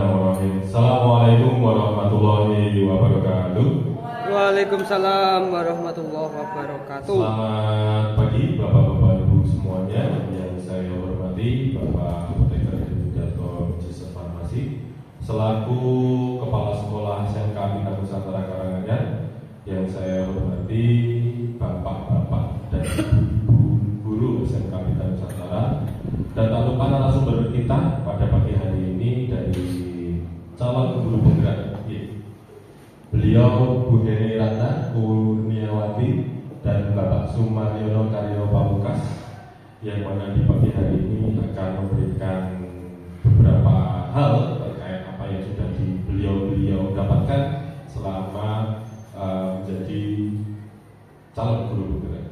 Bismillahirrahmanirrahim. Assalamualaikum warahmatullahi wabarakatuh. Waalaikumsalam warahmatullahi wabarakatuh. Selamat pagi Bapak-Bapak Ibu semuanya. Yang saya hormati Bapak Apoteker Darto Jasa Farmasi selaku Kepala Sekolah SMK Bina Nusantara Karanganyar. Yang saya hormati Bapak-Bapak dan Ibu Guru SMK Bina Nusantara. Dan tak lupa narasumber kita pada pagi hari ini dari calon guru penggerak. Beliau Bu Heni Ratna Kurniawati dan Bapak Sumaryono Karyo Pamukas, yang mana di pagi hari ini akan memberikan beberapa hal terkait apa yang sudah beliau dapatkan selama menjadi calon guru penggerak.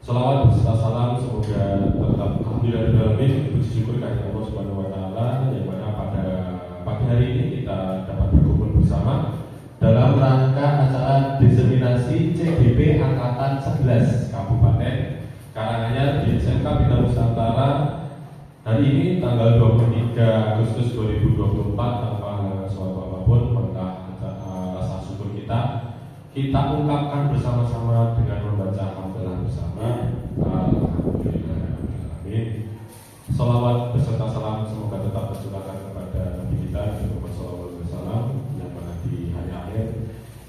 Salawat beserta salam semoga tetap alhamdulillahirrahmanirrahim, puji syukur kehadirat Allah Subhanahu wa taala, yang mana pada pagi hari ini kita dapat berkumpul bersama dalam rangka acara diseminasi CBP Angkatan 11 Kabupaten Karanganyar di SMK Bina Nusantara hari ini tanggal 23 Agustus 2024 tanpa halangan suatu apapun. Maka rasa syukur kita ungkapkan bersama-sama dengan membaca hamdalah bersama. Alhamdulillahirrahmanirrahim. Salawat beserta salam semoga tetap tercurahkan kepada Nabi kita Muhammad SAW, yang mana di hari akhir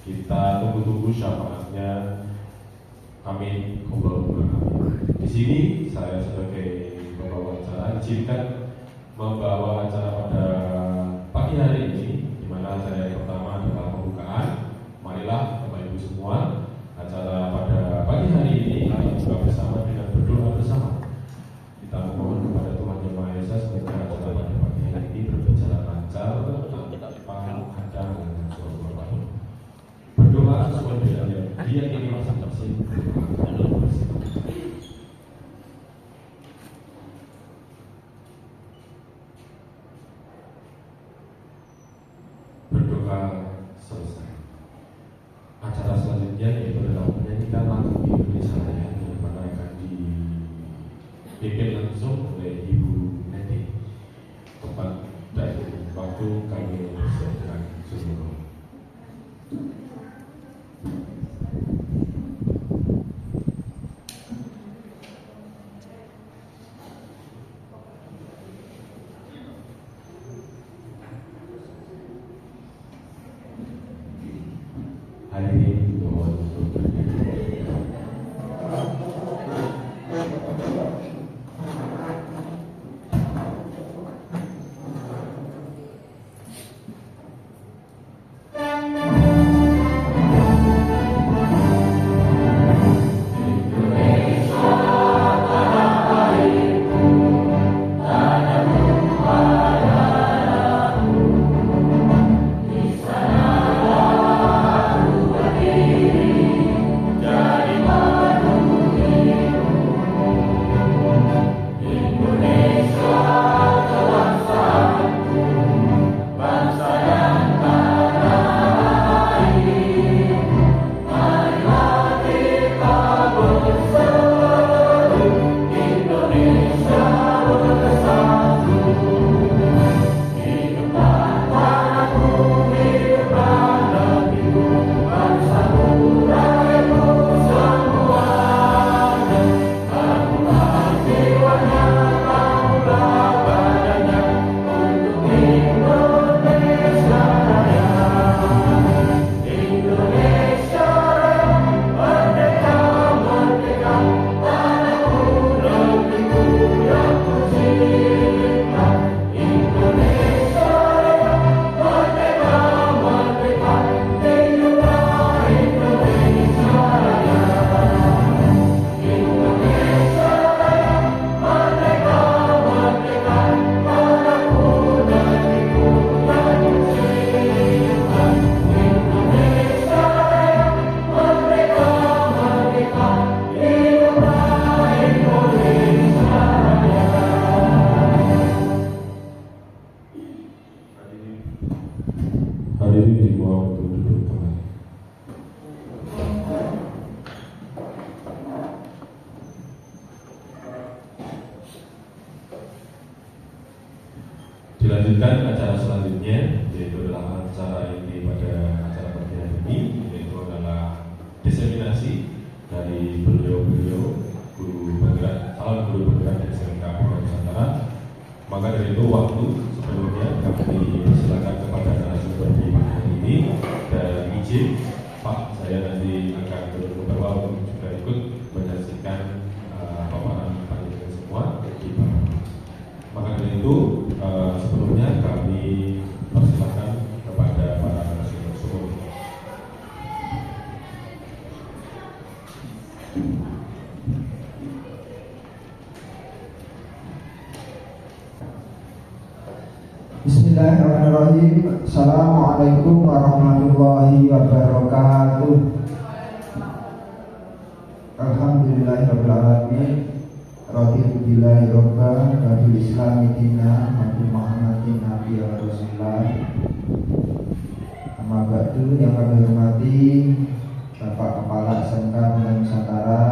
kita tunggu-tunggu syafaatnya. Amin. Allahumma amin. Di sini saya sebagai pembawa acara izinkan membawa acara pada pagi hari ini, di mana acara yang pertama adalah pembukaan. Marilah Bapak Ibu semua, acara pada pagi hari ini kita buka bersama dengan berdoa bersama. Kita mohon kepada Tuhan Yang Maha Esa semoga acara pada pagi hari ini berjalan lancar tanpa ada suatu apapun. Berdoa sesuai dengan yang Dia ingin masing-masing. Berdoa selesai. Acara selanjutnya yaitu adalah menyanyikan lagu Indonesia Raya, yang mana akan dipimpin langsung oleh Ibu Neti. Tempat dan waktu kami bersiapkan semua. Hari ini mohon untuk bernyanyi. Hadirin dimohon untuk duduk kembali. Dilanjutkan acara selanjutnya dari itu waktu sebelumnya kami silakan kepada narasumber di hari ini dan izin Pak, saya nanti akan turun ke bawah untuk juga ikut menyaksikan paparan panitia semua di bawah. Maka dari itu sebelumnya kami persilakan kepada para narasumber semua. Bismillahirrahmanirrahim. Assalamualaikum warahmatullahi wabarakatuh. Alhamdulillahirabbil alamin. Raditu billahi robban wa bil islami dinan wa bi Muhammadin nabiyyan wa rasulullah. Amma ba'du, yang kami hormati Bapak Kepala SMK Bina Nusantara,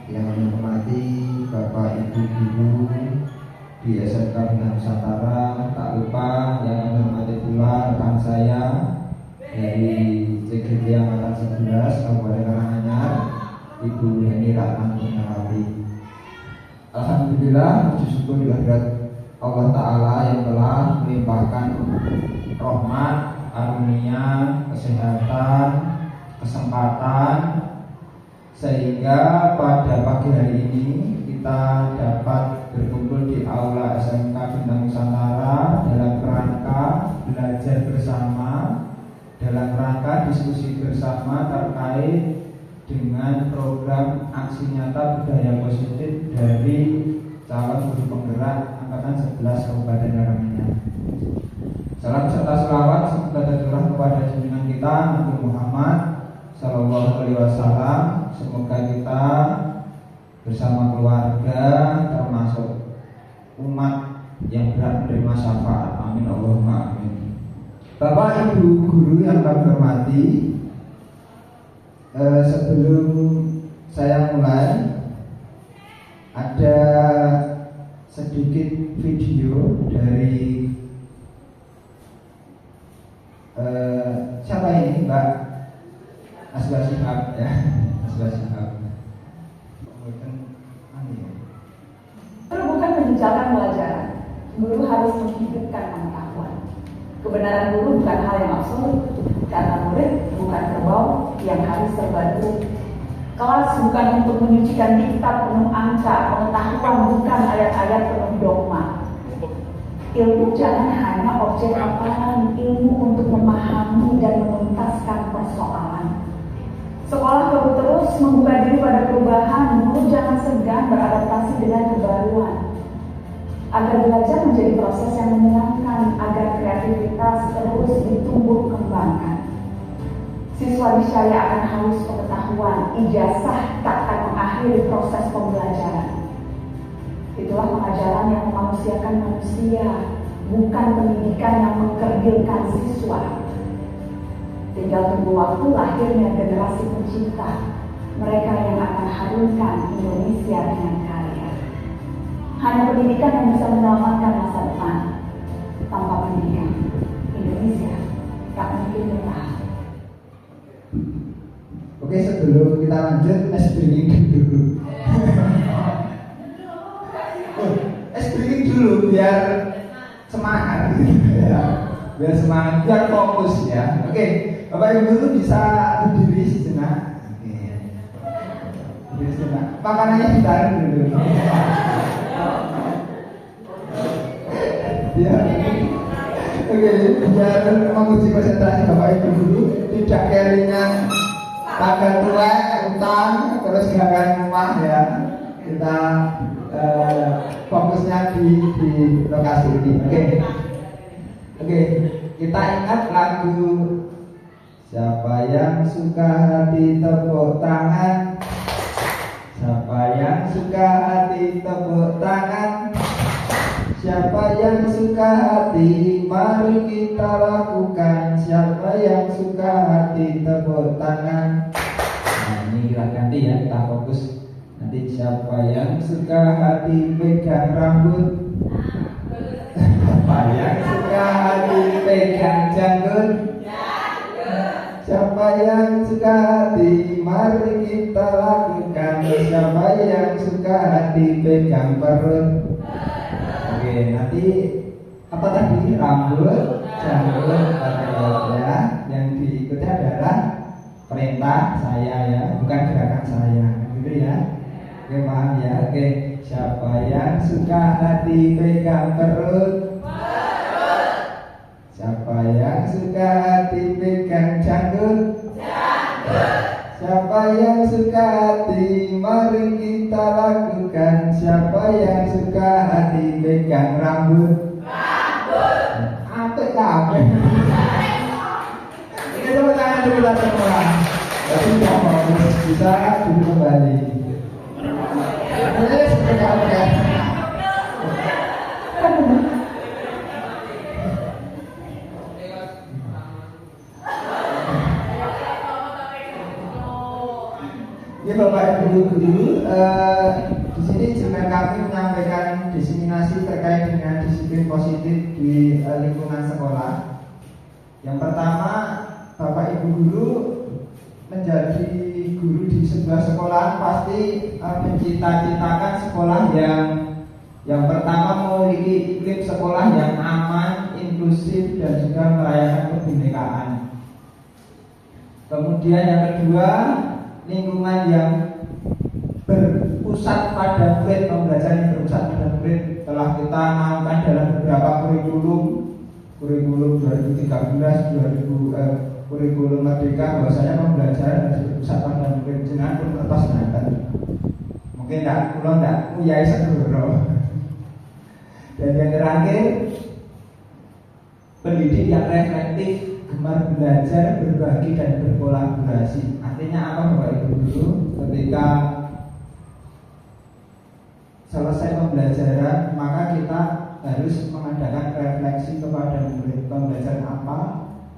yang kami hormati Bapak Ibu Guru di SMK Bina Nusantara, tak lupa yang kami hormati pula rekan saya dari CGD Angkatan 11 Kabupaten Karanganyar, Ibu Heni Ratna Purnawati. Alhamdulillah, puji syukur kehadirat Allah Ta'ala yang telah melimpahkan rahmat, karunia, kesehatan, kesempatan, sehingga pada pagi hari ini kita dapat berkumpul di aula SMK Bina Nusantara dalam rangka belajar bersama, dalam rangka diskusi bersama terkait dengan program aksi nyata budaya positif dari calon guru penggerak Angkatan 11 Kabupaten Karanganyar. Salam serta selawat semoga tercurah kepada junjungan kita Nabi Muhammad Sallallahu Alaihi Wasallam. Semoga kita bersama keluarga termasuk umat yang berat menerima syafaat. Amin Allahumma amin. Bapak Ibu guru yang kami hormati, sebelum saya mulai, ada sedikit video dari siapa ini, Mbak Asbah Shihab ya, Asbah Shihab. Guru bukan meninggalkan pelajaran, guru harus menghidupkan pengetahuan. Kebenaran guru bukan hal yang absolut, karena murid bukan kerbau yang harus serba dulu. Kelas bukan untuk menyucikan diktat penuh angka, pengetahuan bukan ayat-ayat penuh dogma. Ilmu jangan hanya objek hafalan, ilmu untuk memahami dan menuntaskan persoalan. Sekolah perlu terus membuka diri pada perubahan, guru jangan segan beradaptasi dengan kebaruan. Agar belajar menjadi proses yang menyenangkan, agar kreativitas terus ditumbuh kembangkan. Siswa niscaya akan haus pengetahuan, ijazah tak akan mengakhiri proses pembelajaran. Itulah pengajaran yang memanusiakan manusia, bukan pendidikan yang mengkerdilkan siswa. Tinggal tunggu waktu lahirnya generasi pencipta, mereka yang akan harumkan Indonesia dengan karya. Hanya pendidikan yang bisa menyelamatkan masa depan. Tanpa pendidikan, Indonesia tak mungkin bertahan. Oke, sebelum kita lanjut, briefing dulu. Briefing dulu biar semangat, ya. Biar semangat, biar fokus ya. Oke, Bapak Ibu guru bisa berdiri sejenak. Oke, berdiri sejenak. Makanannya ditarik dulu. Ya. Oke, biar menguji konsentrasi Bapak Ibu guru, tidak kelingan tangga tua, utang, terus gerakan rumah ya. Kita fokusnya di lokasi ini. Oke, kita ingat lagu Siapa yang suka hati tepuk tangan. Siapa yang suka hati tepuk tangan. Siapa yang suka hati, mari kita lakukan. Siapa yang suka hati tepuk tangan. Nah, ini kita ganti ya, kita fokus. Nanti siapa yang suka hati pegang rambut. Siapa yang suka hati pegang janggut. Siapa yang suka hati, mari kita lakukan. Siapa yang suka hati pegang perut. Oke, nanti apa tadi? Rambut, janggut, ya. Yang diikuti adalah perintah saya ya, bukan gerakan saya, gitu ya. Oke, paham ya? Oke, siapa yang suka hati pegang perut? Siapa yang suka hati pegang janggut? Siapa yang suka hati, mari kita lakukan. Siapa yang suka hati pegang rambut? Apik kabeh. Ini tepuk tangan dulu lah semua. Jadi mau bisa duduk kembali. Ini seperti apa? Ya Bapak Ibu guru, di sini juga kami menyampaikan diseminasi terkait dengan disiplin positif di lingkungan sekolah. Yang pertama, Bapak Ibu guru menjadi guru di sebuah sekolah pasti mencita-citakan sekolah yang pertama memiliki iklim sekolah yang aman, inklusif dan juga merayakan kebinekaan. Kemudian yang kedua, lingkungan yang berpusat pada murid, pembelajaran yang berpusat pada murid telah kita naungkan dalam beberapa kurikulum 2013, kurikulum Merdeka, bahwasanya pembelajaran harus berpusat pada murid. Jangan pun kertas nanten. Mungkin tidak uyai segoro. Dan yang terakhir, pendidik yang reflektif, gemar belajar, berbagi dan berkolaborasi. Artinya apa Bapak Ibu guru? Ketika selesai pembelajaran, maka kita harus mengadakan refleksi kepada murid, pembelajaran apa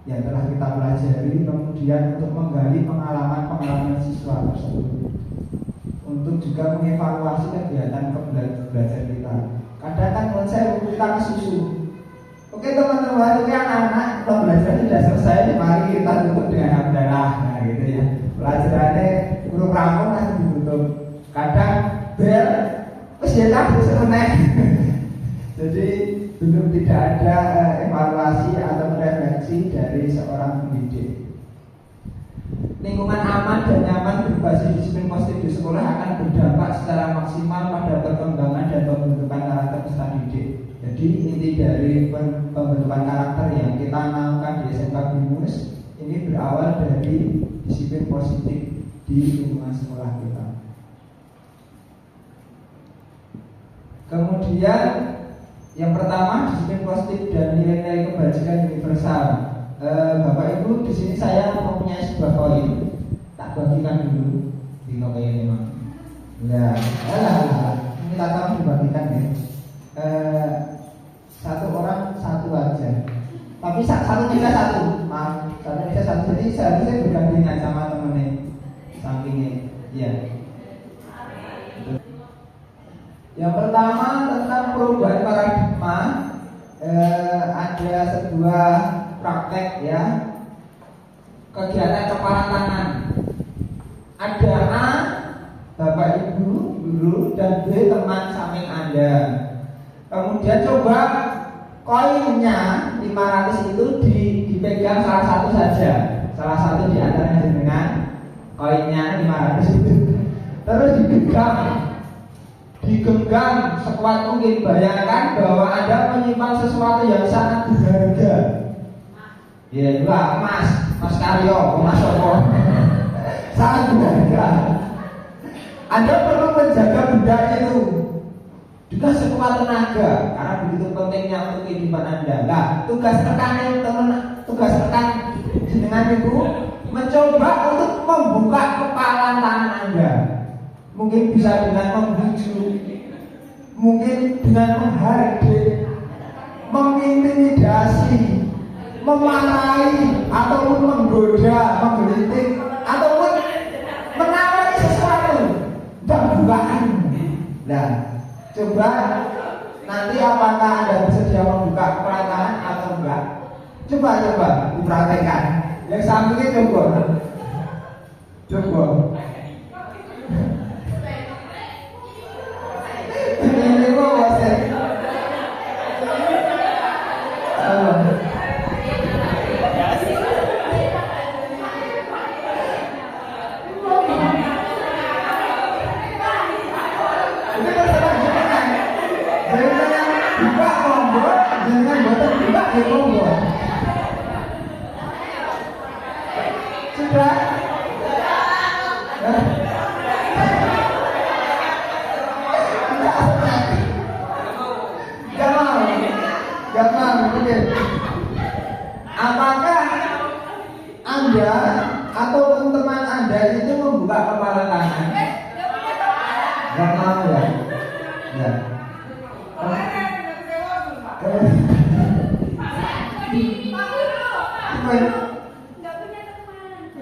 yang telah kita pelajari, kemudian untuk menggali pengalaman siswa tersebut, untuk juga mengevaluasi kegiatan belajar kita. Kadang kan konsep kita kesusu. Oke teman-teman, ini anak-anak pembelajaran sudah selesai, mari kita tutup dengan hamdalah, nah gitu ya. Pelajarannya kurang rampung kan ditutup. Kadang bel, terus ya tak sebenarnya. Jadi belum tidak ada evaluasi atau refleksi dari seorang pendidik. Lingkungan aman dan nyaman berbasis disiplin positif di sekolah akan berdampak secara maksimal pada perkembangan dan pembentukan karakter peserta didik. Jadi inti dari pembentukan karakter yang kita naungkan di SMK BIMUS ini berawal dari disiplin positif di lingkungan sekolah kita. Kemudian yang pertama, disiplin positif dan nilai-nilai kebajikan universal. Bapak Ibu, di sini saya mempunyai sebuah koin, tak bagikan dulu di koin ini memang. Ya, ini tak tahu dibagikan ya. Satu orang satu aja. Tapi satu bisa satu, maaf, satu bisa satu. Jadi seharusnya bergandengan sama temennya, sampingnya. Ya. Yang pertama tentang perubahan paradigma, ada sebuah praktek ya, kegiatan kepala tangan. Ada A, Bapak Ibu, guru, dan B, teman samping Anda. Kemudian coba koinnya 500 itu dipegang salah satu saja, salah satu di antaranya dengan koinnya 500 itu, terus digenggam sekuat mungkin. Bayangkan bahwa Anda menyimpan sesuatu yang sangat berharga. Ya juga Mas Karyo, Mas Sopo, sangat berharga. Anda perlu menjaga benda itu juga sekuat tenaga, karena begitu pentingnya untuk kehidupan Anda. Nah, tugas rekan dengan Ibu mencoba untuk membuka kepala tangan Anda. Mungkin bisa dengan membujuk, mungkin dengan menghardik, mengintimidasi, memarahi, ataupun menggoda, menggelitik, ataupun menawari sesuatu dan bukaan. Nah, coba nanti apakah Anda bersedia membuka kepala tangan atau enggak? Coba dipraktekkan. Yang sampingnya coba. Ini kok sudah? Gak mau, oke. Apakah Anda atau teman Anda itu membuka kepala tangan? Gak mau ya? Ya.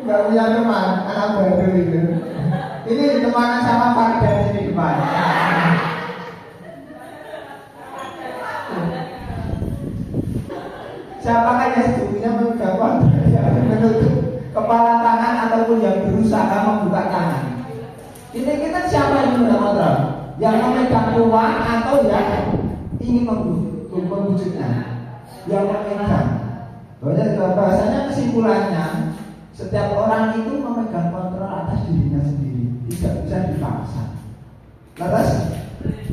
Gak punya teman, anak baru itu. Ini teman sama Pak dari sini depan. Siapakah yang sebetulnya menutup kepala tangan ataupun yang berusaha membuka tangan? Kita siapa yang mengontrol? Yang memegang uang atau yang ingin membujuknya? Yang memegang. Bahasanya kesimpulannya, setiap orang itu memegang kontrol atas dirinya sendiri, tidak bisa dipaksa. Terus,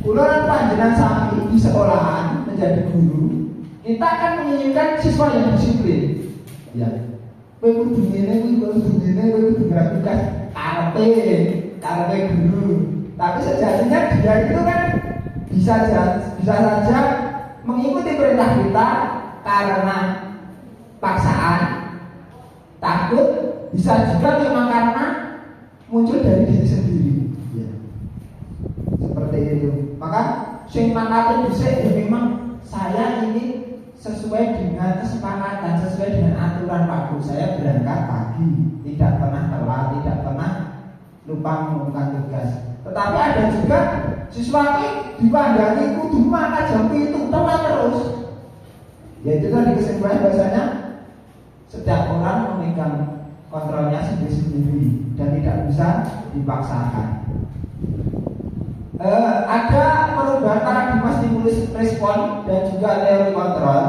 uluran panjenengan sami di sekolahan menjadi guru. Kita akan menginginkan siswa yang disiplin. Ya, kowe kudu ngene, kowe kudu ngene, kowe kudu ngerapikan karepe guru. Tapi sejatinya dia itu kan bisa saja mengikuti perintah kita karena paksaan, takut, bisa juga memang karena muncul dari diri sendiri. Ya. Seperti itu. Maka sing mangkate dhisik ya memang saya ini sesuai dengan kesepakatan, sesuai dengan aturan Pak Guru. Saya berangkat pagi, tidak pernah telat, tidak pernah lupa mengumumkan tugas. Tetapi ada juga siswa ini dipandangi kudu makan jam itu telat terus. Ya itu tadi kesimpulan bahasanya setiap orang memegang kontrolnya sendiri-sendiri dan tidak bisa dipaksakan. Ada perubahan paradigma stimulus respon dan juga teori kontrol.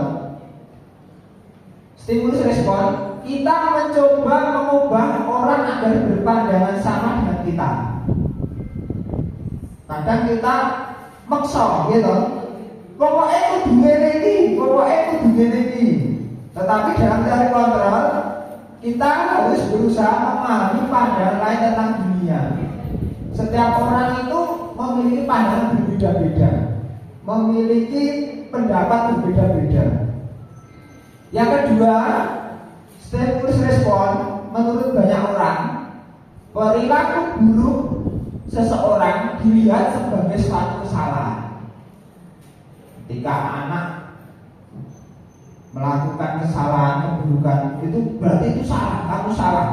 Stimulus respon, kita mencoba mengubah orang agar berpandangan sama dengan kita. Kadang kita maksa, gitu. Pokoknya kudu ngene iki. Tetapi dalam teori kontrol, kita harus berusaha memahami pandangan lain tentang dunia. Setiap orang itu memiliki pandangan berbeda-beda, memiliki pendapat berbeda-beda. Yang kedua, stimulus respon, menurut banyak orang, perilaku buruk seseorang dilihat sebagai suatu kesalahan. Ketika anak melakukan kesalahan, keburukan, itu berarti itu salah, kamu salah.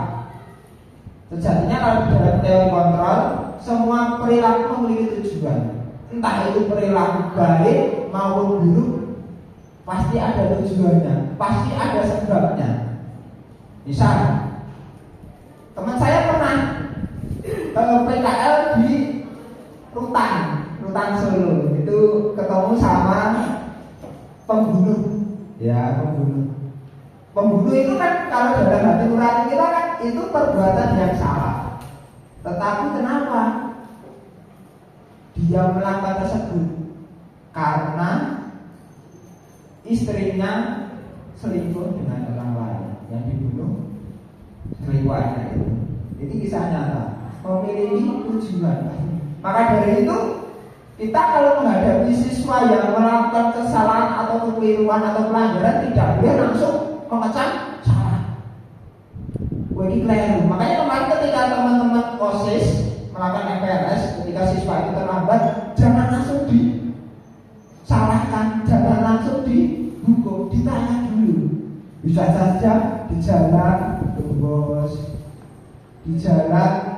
Sejatinya kalau dalam teori kontrol, semua perilaku memiliki tujuan. Entah itu perilaku baik maupun buruk, pasti ada tujuannya, pasti ada sebabnya. Misal, teman saya pernah PKL di Rutan Solo, itu ketemu sama pembunuh. Ya, pembunuh itu kan kalau dalam hati nurani kita kan itu perbuatan yang salah. Tetapi kenapa dia melakukan tersebut? Karena istrinya selingkuh dengan orang lain, yang dibunuh selingkuhannya itu. Ini kisah nyata, memiliki tujuan. Maka dari itu kita kalau menghadapi siswa yang melakukan kesalahan atau kekeliruan atau pelanggaran, tidak boleh langsung mengecam salah. Ini keliru. Makanya kemarin ketika teman-teman OSIS melakukan MPLS, ketika siswa itu terlambat, jangan langsung disalahkan, jangan langsung dihukum, ditanya dulu. Bisa saja di jalan, bos, di jalan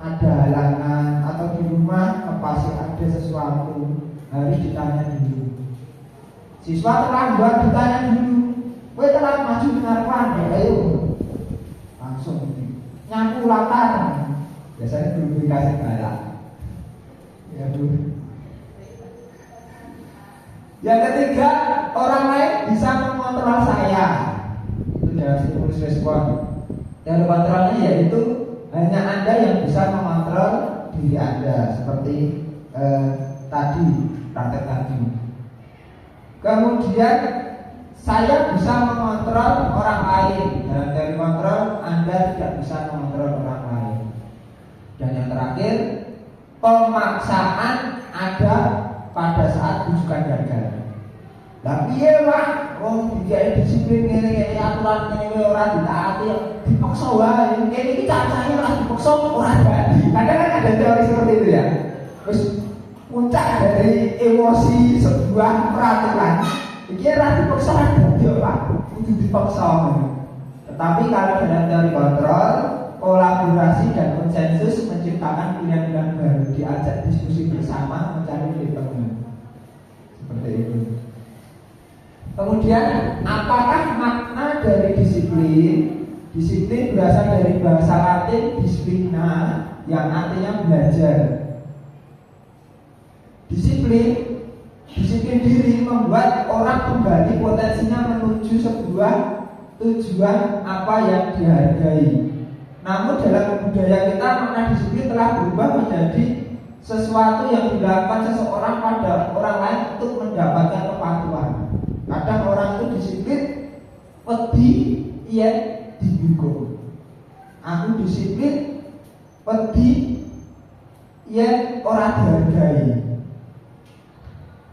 ada halangan atau di rumah pasti ada sesuatu, harus ditanya dulu. Siswa terlambat, ditanya dulu. Kowe telat maju kenapa? Ayo langsung nyapu latar. Biasanya belum dikasih galak. Ya Bu. Yang ketiga, orang lain bisa mengontrol saya. Itu dalam stimulus respon. Dan kontrolnya yaitu hanya Anda yang bisa mengontrol diri Anda, seperti tadi praktek tadi. Kemudian saya bisa mengontrol orang lain. Dalam teori kontrol, Anda tidak bisa piye Pak? Wong dikai disiplin ngene-ngene aturan ngene ora ditaati dipaksa wae. Kene iki cacahnya ora dipaksa ora jadi. Kadang kan ada teori seperti itu ya. Terus puncak dari emosi sebuah peraturan iki ora dipaksa dadi Pak, kudu dipaksa. Tetapi kalau dalam teori kontrol, kolaborasi dan konsensus menciptakan pilihan-pilihan baru, diajak diskusi bersama mencari titik temu. Seperti itu. Kemudian, apakah makna dari disiplin? Disiplin berasal dari bahasa Latin disiplina, yang artinya belajar. Disiplin diri membuat orang kembali potensinya menuju sebuah tujuan apa yang dihargai. Namun dalam budaya kita makna disiplin telah berubah menjadi sesuatu yang dilakukan seseorang pada orang lain untuk mendapatkan kepatuhan. Kadang orang itu disiplin wedi yen dihukum. Aku disiplin wedi yen ora dihargai.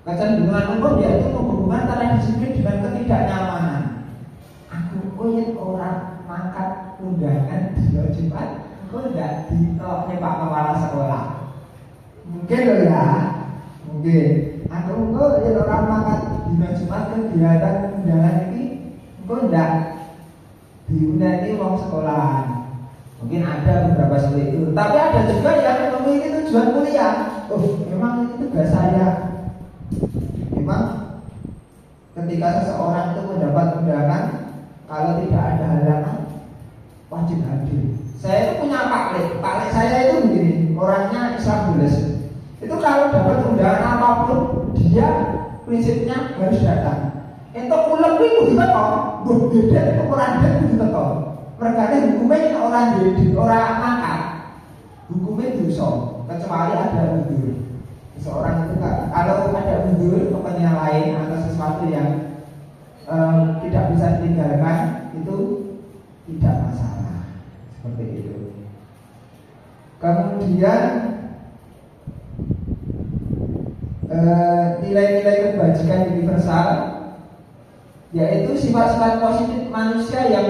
Kecenderungan umum yaitu menghubungkan antara disiplin dengan ketidaknyamanan. Aku yen ora mangkat undangan di Jumat, aku ndak ditokne Pak Kepala Sekolah. Mungkin loh ya, mungkin. Aku yen ora mangkat di Jumat kegiatan undangan ini, aku ndak diundang wong sekolahan. Mungkin ada beberapa seperti itu. Tapi ada juga yang memiliki tujuan mulia. Oh, memang itu tugas saya. Memang ketika seseorang itu mendapat undangan, kalau tidak ada halangan wajib hadir. Saya itu punya paklek saya itu begini, orangnya Islam bules. Itu kalau dapat undangan apapun, dia prinsipnya harus datang. Itu ulang itu diteko, beda itu orang dia itu diteko. Mereka hukumnya orang angkat, hukumnya dosa, kecuali ada mundur. Seorang itu kalau ada mundur kepentingan lain atau sesuatu yang tidak bisa ditinggalkan, itu tidak masalah. Seperti itu. Kemudian nilai-nilai kebajikan universal, yaitu sifat-sifat positif manusia yang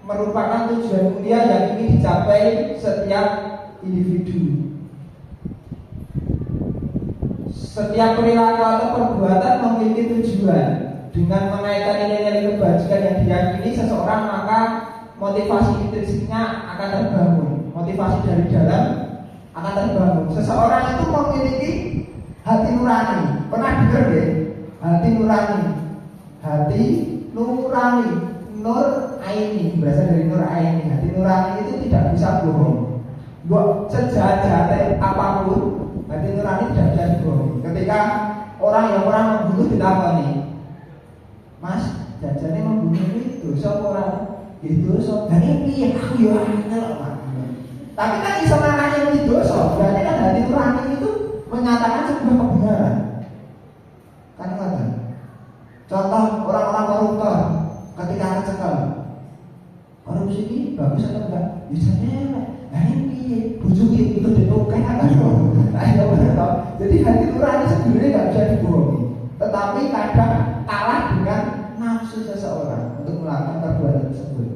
merupakan tujuan mulia yang ingin dicapai setiap individu. Setiap perilaku atau perbuatan memiliki tujuan. Dengan mengaitkan nilai-nilai kebajikan yang diyakini seseorang, maka motivasi intrinsiknya akan terbangun. Motivasi dari dalam akan terbangun. Seseorang itu memiliki hati nurani. Pernah dengar ya? Hati nurani. Hati nurani. Nur aini, berasal dari nur aini. Hati nurani itu tidak bisa bohong. Sejahat-jahat apapun, hati nurani tidak bisa dibohongi. Ketika orang yang pernah membunuh dilakoni, Mas, jajannya membunuh itu dosa orang itu dosa. Dan ini aku ya tapi kan bisa maknanya itu dosa. Berarti kan hati nurani itu menyatakan sebuah kebenaran. Kan kata. Contoh orang-orang koruptor ketika kecekel, korupsi ini bagus atau enggak? Biasanya nah ini bujuki itu ditokai kan? Jadi hati nurani sebenarnya nggak bisa dibohongi. Tetapi kadang kalah dengan nafsu seseorang untuk melakukan perbuatan tersebut.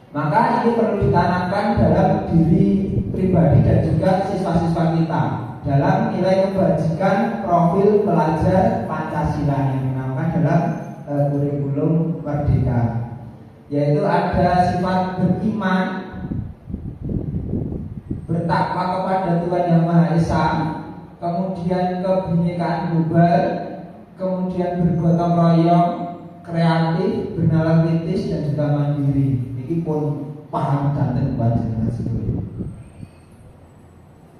Maka ini perlu ditanamkan dalam diri pribadi dan juga siswa-siswa kita dalam nilai kebajikan profil pelajar Pancasila yang dinamakan dalam kurikulum Merdeka, yaitu ada sifat beriman, bertakwa kepada Tuhan Yang Maha Esa, kemudian kebinekaan global, kemudian bergotong royong, kreatif, bernalar kritis dan juga mandiri. Ini pun paham dan kebajikan tersebut.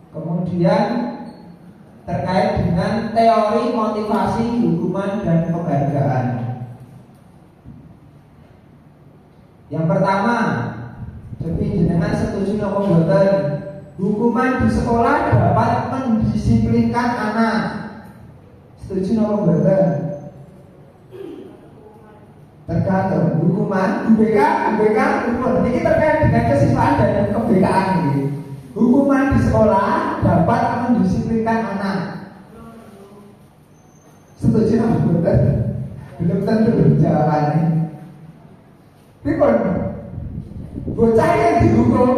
Kemudian terkait dengan teori motivasi, hukuman dan penghargaan. Yang pertama, jadi jenengan setuju nopo mboten? Hukuman di sekolah dapat mendisiplinkan anak. Setuju nopo mboten? Tergantung hukuman UBK hukuman. Ini terkait dengan kesiswaan dan kebekaan ini. Hukuman di sekolah dapat mendisiplinkan anak. Setuju nopo mboten? Belum tentu jawabannya. Ribon, bocah yang dihukum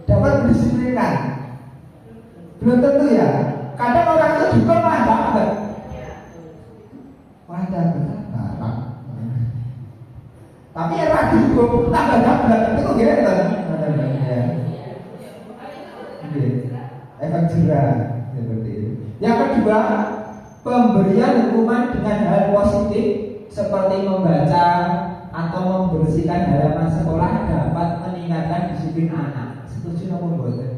dapat didisiplinkan. Belum tentu ya. Kadang orang itu juga malah dapat. Wah dapat. Tapi yang lagi dihukum tambah dapat. Itu gimana? Efek jerah seperti itu. Yang kedua, pemberian hukuman dengan hal positif seperti membaca atau membersihkan halaman sekolah dapat meningkatkan disiplin anak. Setuju apa mboten?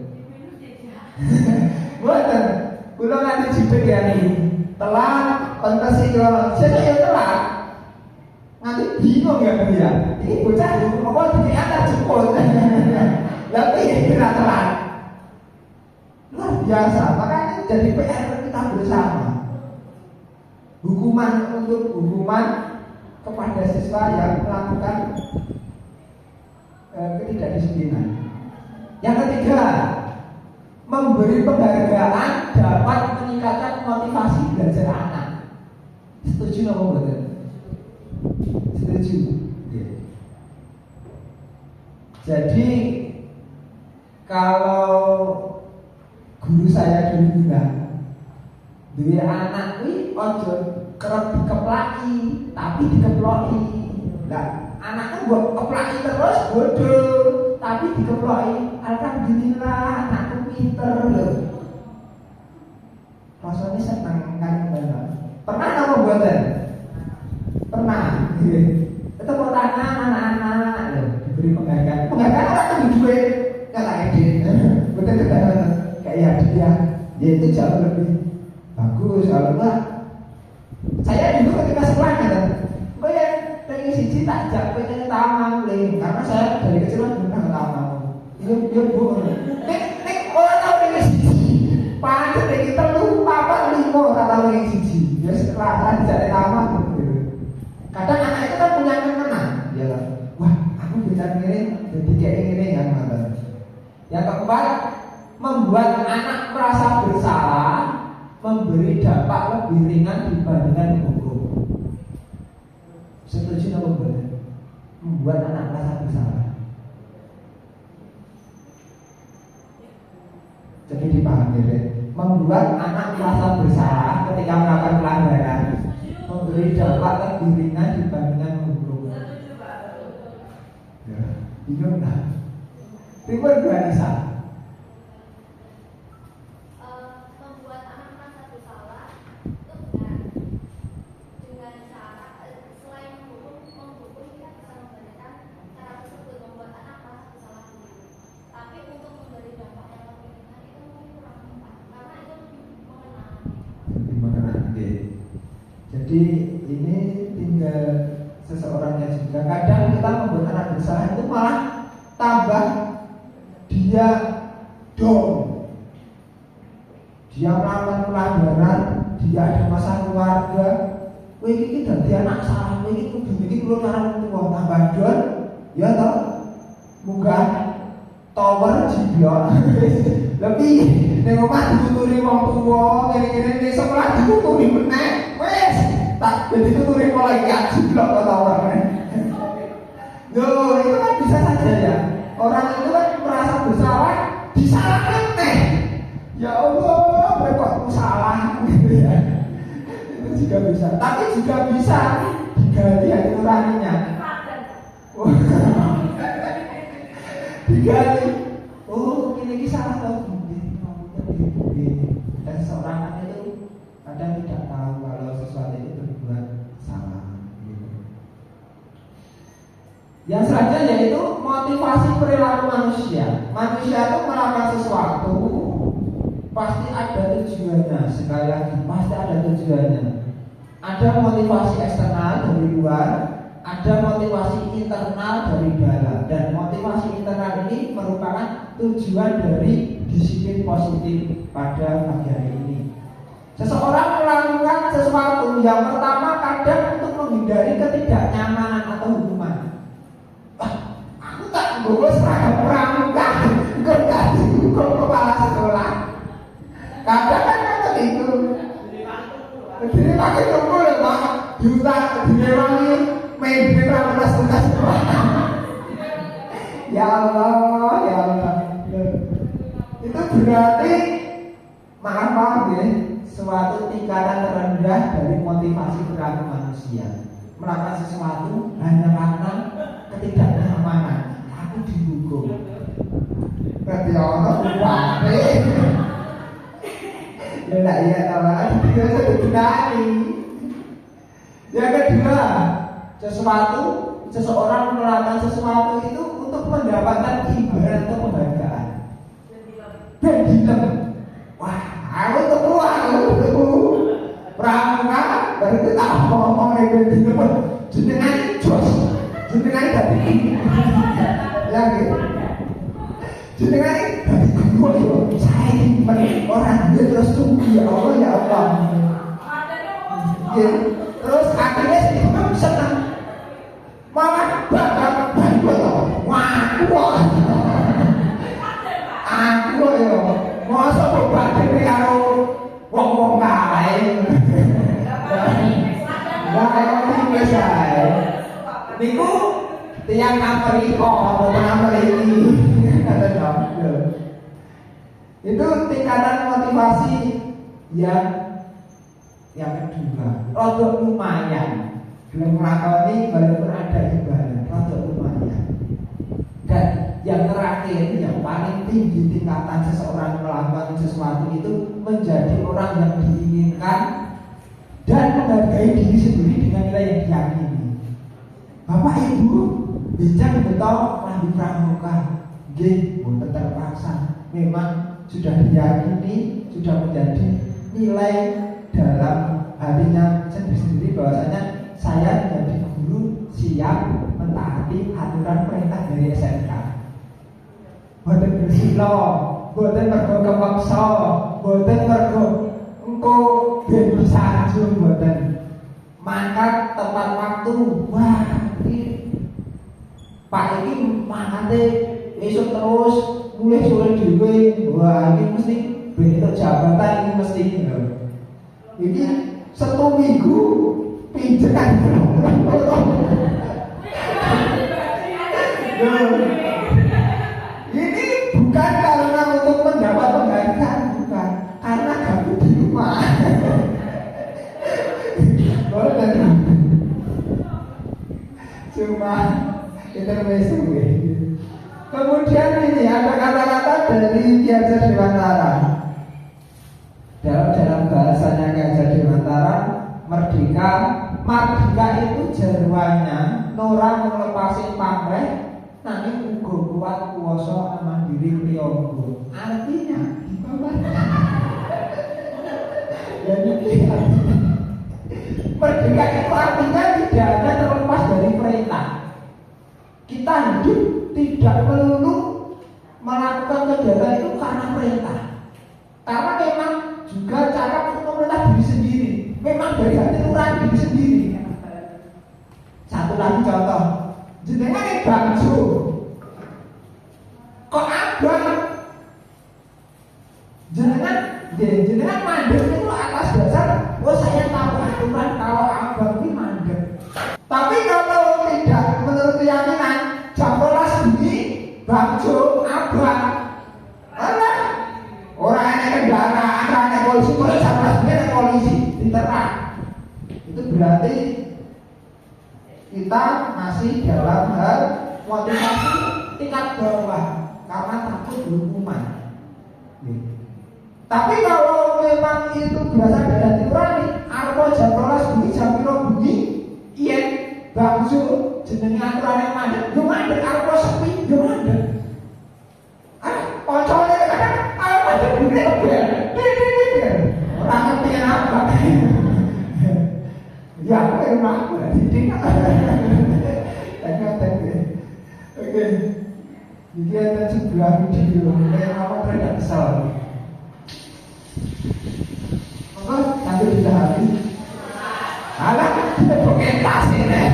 Mboten. Kula nanti jipek ya nih. Telat kontesi yo. Sesuk yo telat. Nanti bingung ya dia. Ini bocah apa dikek antar jemput. Lah piye kira telat? Luar biasa. Makanya jadi PR kita bersama. Hukuman kepada siswa yang melakukan ketidakdisiplinan. Yang ketiga, memberi penghargaan dapat meningkatkan motivasi belajar anak. Setuju apa enggak? Setuju. Ya. Jadi kalau guru saya dulu bilang, duwe anak kuwi ojo kerep dikeplaki, tapi dikeploki. Lah, anakku mbok keplaki terus bodoh, tapi dikeploki. Alhamdulillah, anakku pinter lho. Rasanya seneng kan bener. Pernah kamu mboten? Pernah. Ketemu tangan anak-anak lho, diberi penghargaan. Penghargaan ora kudu duwe kayak ide. Betul kayak dia. Ya itu jauh lebih bagus. Kalau enggak, saya dulu ketika sekolah kan, gue pengen siji tak jak pengen taman leh, karena saya dari kecil kan pernah ke taman. Iya bu, nek orang tahu pengen siji, paling dari kita lupa apa limo tak tahu pengen siji. Ya setelah jadi taman. Kadang anak itu kan punya kenangan, ya kan. Wah, aku bisa ngiring, jadi kayak ini kan mantan. Yang keempat, membuat anak merasa bersalah, memberi dampak lebih ringan dibandingkan hukum. Setuju apa enggak? Membuat anak merasa bersalah. Jadi dipahami ya. Membuat anak merasa bersalah ketika melakukan pelanggaran, memberi dampak lebih ringan dibandingkan hukum. Ya, bingung lah. Ribut gak bisa. Jadi ini tinggal seseorangnya juga. Kadang kita membuat anak bersalah itu malah tambah dia dong. Dia melakukan pelanggaran, dia ada masalah keluarga. Wih ini dadi anak salah, wih ini kudu iki kulo karo tua tambah don. Ya toh? Munggah tower jiblok. Lebih ning omah dituturi wong tuwa, ngene-ngene ning sekolah dituturi meneh. Wes, tak jadi tuturi mulai gak jiblok kok tower. Loh, itu kan bisa saja ya. Orang itu kan merasa bersalah, disalahkan teh. Ya Allah, kok salah gitu ya. Itu juga bisa. Tapi juga bisa digali hati nuraninya. Digali. Oh, ini salah tau. Dan seorang anak itu kadang tidak tahu kalau sesuatu itu berbuat salah. Yang selanjutnya yaitu motivasi perilaku manusia. Manusia itu melakukan sesuatu pasti ada tujuannya. Sekali lagi pasti ada tujuannya. Ada motivasi eksternal dari luar, ada motivasi internal dari dalam. Dan motivasi internal ini merupakan tujuan dari disiplin positif pada pagi hari ini. Seseorang melakukan sesuatu yang pertama kadang untuk menghindari ketidaknyamanan atau hukuman. Aku tak bawa seragam pramuka, kok gak dihukum kepala sekolah. Kadang kan kata itu. Jadi pakai tunggu loh, Pak. direwangi main beras. Ya Allah, ya Allah. Itu berarti maaf ya, suatu tingkatan terendah dari motivasi perilaku manusia. Melakukan sesuatu hanya karena ketidaknyamanan. Aku dihukum. Berarti Allah berarti. Ya enggak iya Allah, itu sedikitani. Yang kedua, seseorang melakukan sesuatu itu untuk mendapatkan imbalan atau penghargaan. Dan hitam. Wah, aku tuh pramuka baru kita ngomong lagi di depan jenengan jos jenengan tadi ya gitu jenengan tadi gua saya ini orang dia terus tunggu ya Allah ya terus akhirnya sih senang malah bakal bantu aku ya masa berbagi karo wong kae. Lah ayo wis ae. Niku tiyang Amerika boten Amerika. Itu tingkatan motivasi yang kedua. Rodok lumayan. Belum nglakoni walaupun ada ibadah, rodok lumayan. Dan yang terakhir, yang paling tinggi tingkatan seseorang melakukan sesuatu itu menjadi orang yang diinginkan dan menghargai diri sendiri dengan nilai yang diyakini. Bapak Ibu bincang betul mandi pramuka, nggih, boten terpaksa. Memang sudah diyakini, sudah menjadi nilai dalam hatinya sendiri-sendiri bahwasanya saya menjadi guru siap mentaati aturan perintah dari SMK. Boten bersilo, boten mergo kepaksa, boten mergo engko ben bisa ajur boten. Mangkat tepat waktu. Wah, iki Pak iki mangkate esuk terus mulai sore dhewe. Wah, iki mesti ben jabatan iki mesti. Iki 1 minggu pinjekan. Ini bukan karena untuk mendapat penghargaan, bukan karena kamu di rumah. Cuma intermezzo. Kemudian ini ada kata-kata dari Ki Hajar Dewantara. Dalam bahasanya Ki Hajar Dewantara, merdeka itu jarwanya Nora melepasi pamrih nanging uga kuat kuwasa mandiri priyangga. Artinya di bawah. Jadi merdeka itu artinya tidak ada terlepas dari perintah. Kita hidup tidak perlu melakukan kegiatan itu karena perintah. Karena memang juga cara untuk memerintah diri sendiri. Memang dari hati nurani diri sendiri. Satu lagi contoh, jenengan yang bangsu kok abang jenengan mandek itu atas dasar saya tahu aturan kalau abang ini mandek. Tapi kalau tidak menurut keyakinan jam 12 ini bangsu abang orang yang kendaraan orang polisi kalau jam 12 ini polisi diterang. Itu berarti kita masih dalam hal motivasi tingkat bawah karena takut hukuman. Tapi kalau memang itu berasal dari nurani, arpo jam 12 bunyi jam 2 bunyi, iya bangsu jenenge aturan yang mandek, yo mandek arpo sepi, yo mandek. Koncone kadang ayo mandek bunyi bel. Ora ngerti apa. Ya, memang didik. Oke. Jadi ada sebuah video yang apa tidak kesal. Apa? Nanti tidak habis. Alah, dokumentasi nih.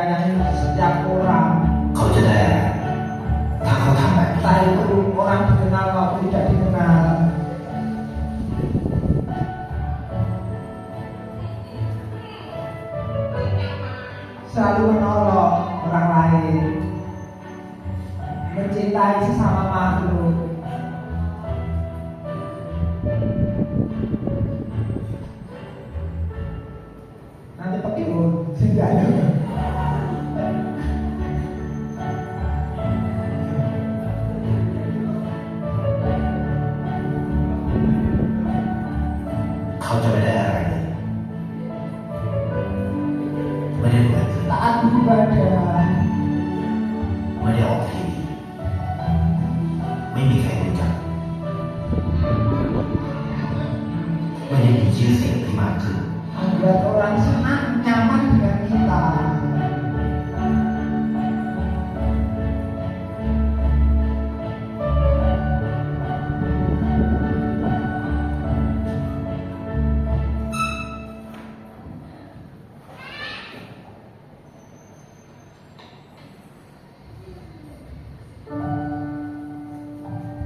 melayani setiap orang. เขาจะได้อะไรถ้าเขาทำแบบนี้ Entah itu orang dikenal maupun tidak dikenal. Selalu menolong orang lain, mencintai sesama makhluk. Nanti pakai tidak ada. Kau coba adaอะไรเลยไม่ได้เปิดเผย Taat beribadah, ไม่ได้ออกทีวีไม่มีใครรู้จักไม่ได้มีชื่อเสียงที่มากขึ้น membuat orang senang nyaman dengan kita.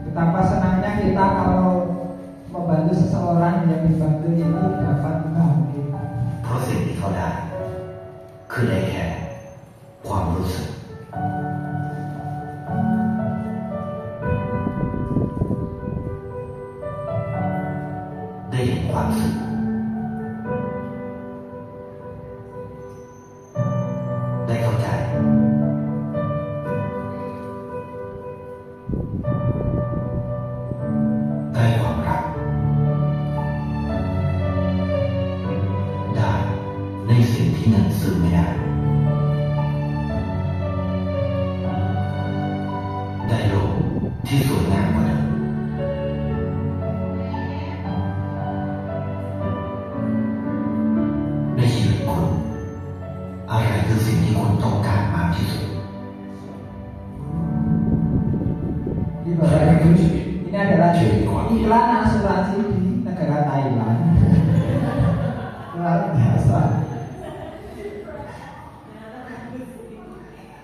Betapa senangnya kita kalau membantu seseorang yang dibantu itu dapat bahagia. เพราะสิ่งที่เขาได้คือได้แค่ความรู้สึกได้เห็นความสุขได้เข้าใจได้ความรักได้ในสิ่งที่เงินซื้อไม่ได้ได้โลกที่สวยงามกว่าเดิมในชีวิตคุณอะไรคือสิ่งที่คุณต้องการมากที่สุด Di Bapak Ibu, ini adalah iklan asuransi di negara Thailand. Luar biasa.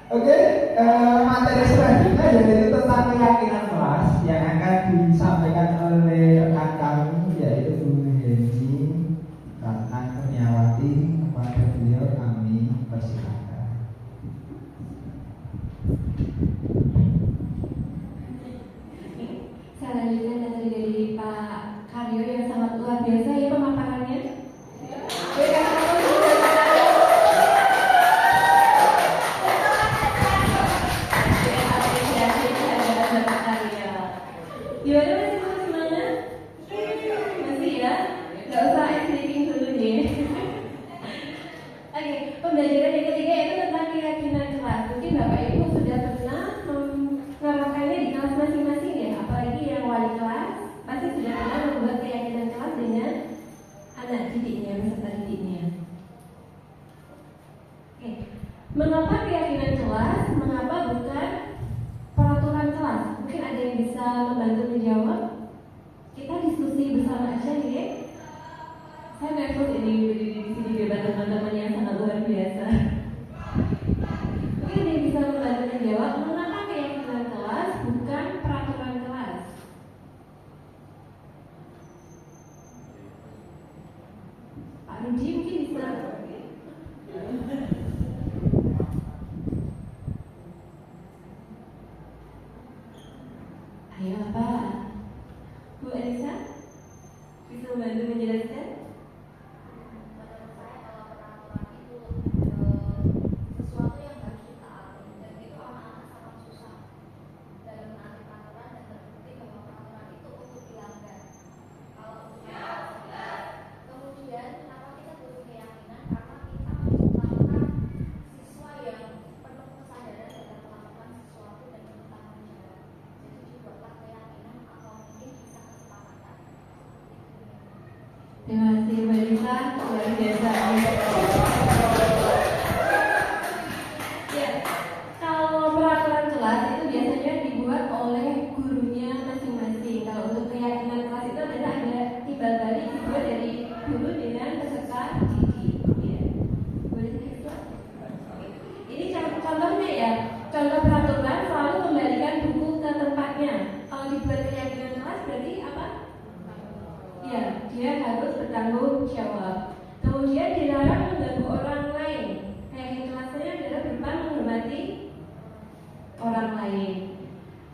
Oke, materi selanjutnya yaitu tentang keyakinan kelas yang akan disampaikan oleh rekan kami yaitu Bu Heni Ratna Kurniawati. Kepada beliau kami persilakan. Selanjutnya datang dari Pak Karyo yang sangat luar biasa ya pemaparannya. Apresiasi kehadiran Bapak Karyo. Gimana masih semangat? Masih ya? Gak usah sleeping dulu nih. Oke, pembelajaran yang ketiga itu tentang keyakinan kelas. Mungkin Bapak Ibu sudah pernah menerapkannya di kelas masing-masing ya, apalagi yang wali kelas pasti sudah pernah membuat keyakinan kelas dengan anak didiknya, peserta didiknya. Oke, mengapa keyakinan kelas? Mengapa bukan peraturan kelas? Mungkin ada yang bisa membantu menjawab. Kita diskusi bersama aja ya. Saya nervous ini berdiri di sini di depan teman-teman yang sangat luar biasa. Mungkin ada yang bisa membantu menjawab mengapa keyakinan kelas bukan peraturan kelas. Pak Rudi mungkin bisa. Ayo Pak. Bu Elisa bisa membantu menjelaskan? Menurut saya kalau peraturan itu sesuatu yang harus ditaati dan itu anak-anak sangat susah dalam menaati peraturan dan terbukti bahwa peraturan itu untuk dilanggar. Kalau untuk dilanggar, kemudian kenapa kita butuh keyakinan? Karena kita menciptakan siswa yang penuh kesadaran dalam melakukan sesuatu dan bertanggung jawab. Jadi dibuatlah keyakinan atau mungkin bisa kesepakatan. Terima kasih Mbak Lisa, luar biasa. Ya, kalau peraturan kelas itu biasanya dibuat oleh gurunya masing-masing. Kalau untuk keyakinan kelas itu adalah ada timbal balik dibuat dari guru dengan peserta didik. Ya. Boleh kita? Ini bertanggung jawab. Kemudian dilarang mengganggu orang lain. Keyakinan kelasnya adalah berupa menghormati orang lain.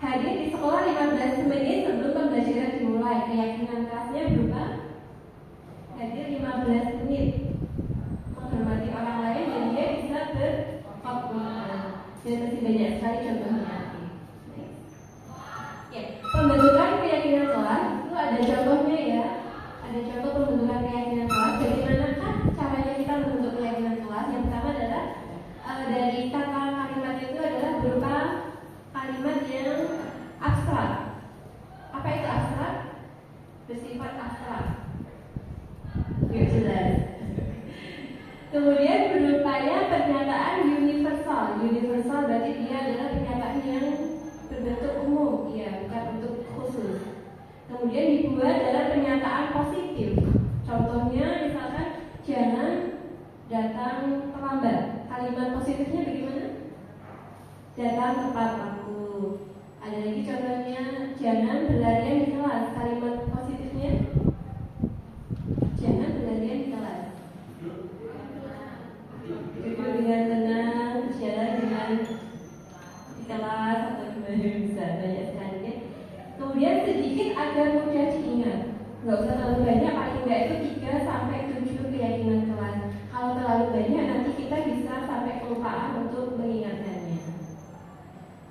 Hadir di sekolah 15 menit sebelum pembelajaran dimulai. Keyakinan kelasnya berupa hadir 15 menit menghormati orang lain dan dia bisa berkhotbah. Dan masih banyak sekali contohnya. Ya, pembentukan keyakinan kelas itu ada contohnya ya. Ada contoh pembentukan keyakinan kelas. Bagaimanakah caranya kita membentuk keyakinan kelas? Yang pertama adalah dari kata kalimat itu adalah berupa kalimat yang abstrak. Apa itu abstrak? Bersifat abstrak. Tidak jelas. Kemudian berupaya pernyataan universal. Universal berarti dia adalah pernyataan yang berbentuk umum, ya, bukan bentuk khusus. Kemudian dibuat dalam pernyataan positif. Contohnya misalkan jangan datang terlambat. Kalimat positifnya bagaimana? Datang tepat waktu. Ada lagi contohnya jangan berlarian di kelas. Kalimat positifnya jangan berlarian di kelas. Duduk dengan tenang, berjalan dengan di kelas atau gimana bisa banyak sekali ya. Kemudian sedikit agar mudah diingat. Nggak usah terlalu banyak, paling nggak itu 3 sampai 7 keyakinan kelas. Kalau terlalu banyak nanti kita bisa sampai kelupaan untuk mengingatkannya.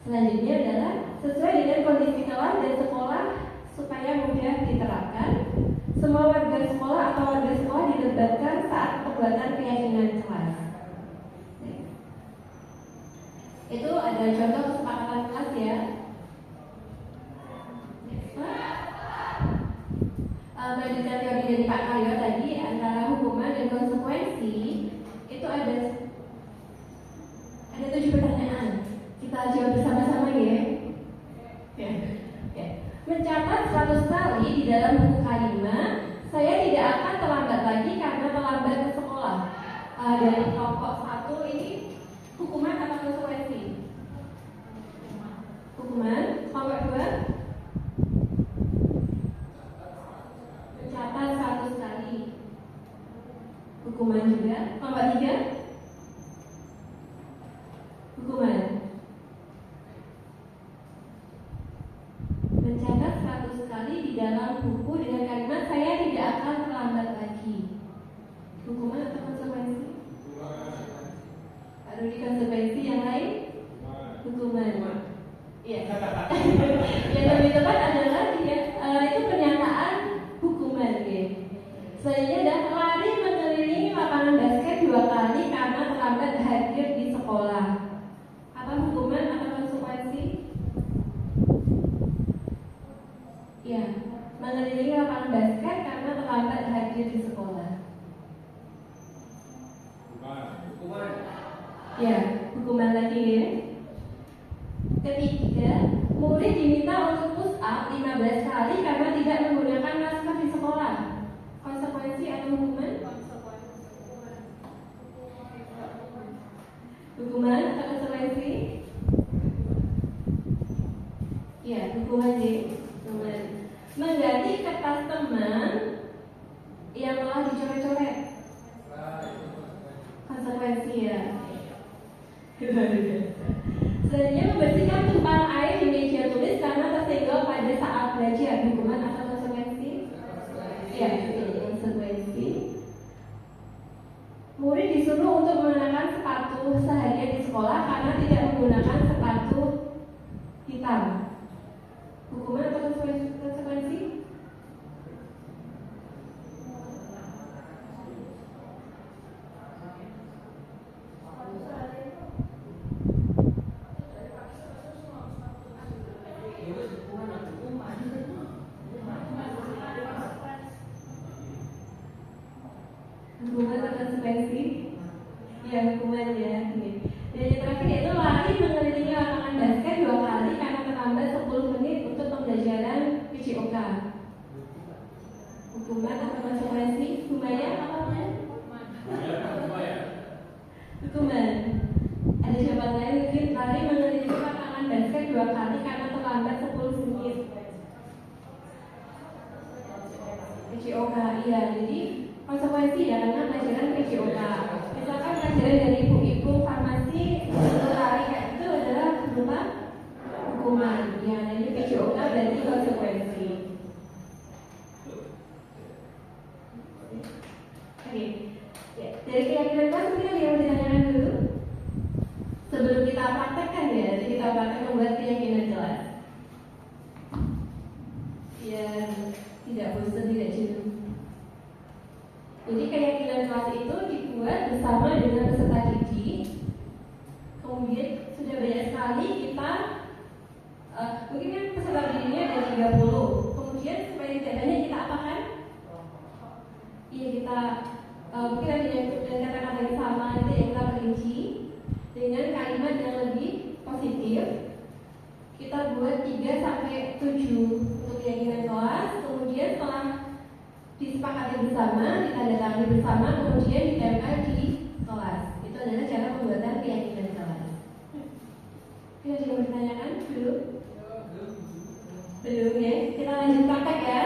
Selanjutnya adalah sesuai dengan kondisi kelas dan sekolah supaya mudah diterapkan. Semua warga sekolah atau warga sekolah dilibatkan saat pembuatan keyakinan kelas. Itu ada contoh kesepakatan kelas ya. Melanjutkan teori dari Pak Karyo tadi antara hukuman dan konsekuensi itu ada 7 pertanyaan. Kita jawab bersama-sama ya. Mencatat 100 kali di dalam buku kalimat, saya tidak akan terlambat lagi karena terlambat ke sekolah. Dari kelompok 1 ini hukuman atau konsekuensi? Hukuman. Kelompok 2 mencatat 100 kali. Hukuman juga. Kelompok 3 hukuman. Mencatat 100 kali di dalam buku dengan kalimat saya tidak akan terlambat lagi. Hukuman atau konsekuensi? Baru di konsekuensi yang lain? Hukuman. Iya. Yang lebih tepat adalah itu pernyataan hukuman ya. Selanjutnya ada lari mengelilingi lapangan basket 2 kali karena terlambat hadir di sekolah. Apa hukuman atau konsekuensi? Ya, mengelilingi lapangan basket karena terlambat hadir di sekolah. Hukuman. Ya, hukuman lagi ya. Ketiga, murid diminta untuk push up 15 kali karena tidak menggunakan masker di sekolah. Konsekuensi atau hukuman? Hukuman atau konsekuensi? Ya, hukuman ya. Hukuman. Mengganti kertas teman yang telah dicoret-coret. Konsekuensi ya. Selanjutnya membersihkan tumpahan air di meja tulis karena tersenggol pada saat belajar. Hukuman atau konsekuensi? Ya, konsekuensi. Murid disuruh untuk mengenakan sepatu seharian di sekolah karena tidak menggunakan sepatu hitam. Hukuman atau konsekuensi? Hukuman atau konsekuensi? Ya, hukuman ya. Dan yang terakhir yaitu PJOK, iya. Jadi konsekuensi ya karena pelajaran PJOK. Misalkan pelajaran dari ibu-ibu farmasi lari kayak itu adalah berupa hukuman. Ya, jadi PJOK berarti konsekuensi. Oke, ya, dari keyakinan kelas mungkin ada yang mau ditanyakan dulu sebelum kita praktekkan ya. Jadi kita praktek membuat keyakinan jelas. Ya, tidak bosan, tidak jenuh. Jadi keyakinan kelas itu dibuat bersama dengan peserta didik. Kemudian sudah banyak sekali kita mungkin kan peserta didiknya ada 30. Kemudian supaya tidak banyak kita apakan? Iya, kita mungkin ada yang dengan kata-kata yang sama itu yang kita perinci dengan kalimat yang lebih positif. Kita buat 3 sampai 7 untuk keyakinan kelas. Kemudian setelah disepakati bersama, ditandatangani bersama, kemudian ditempel di kelas. Itu adalah cara pembuatan keyakinan kelas. Kita juga bertanyakan dulu? Belum ya? Kita lanjut praktek ya.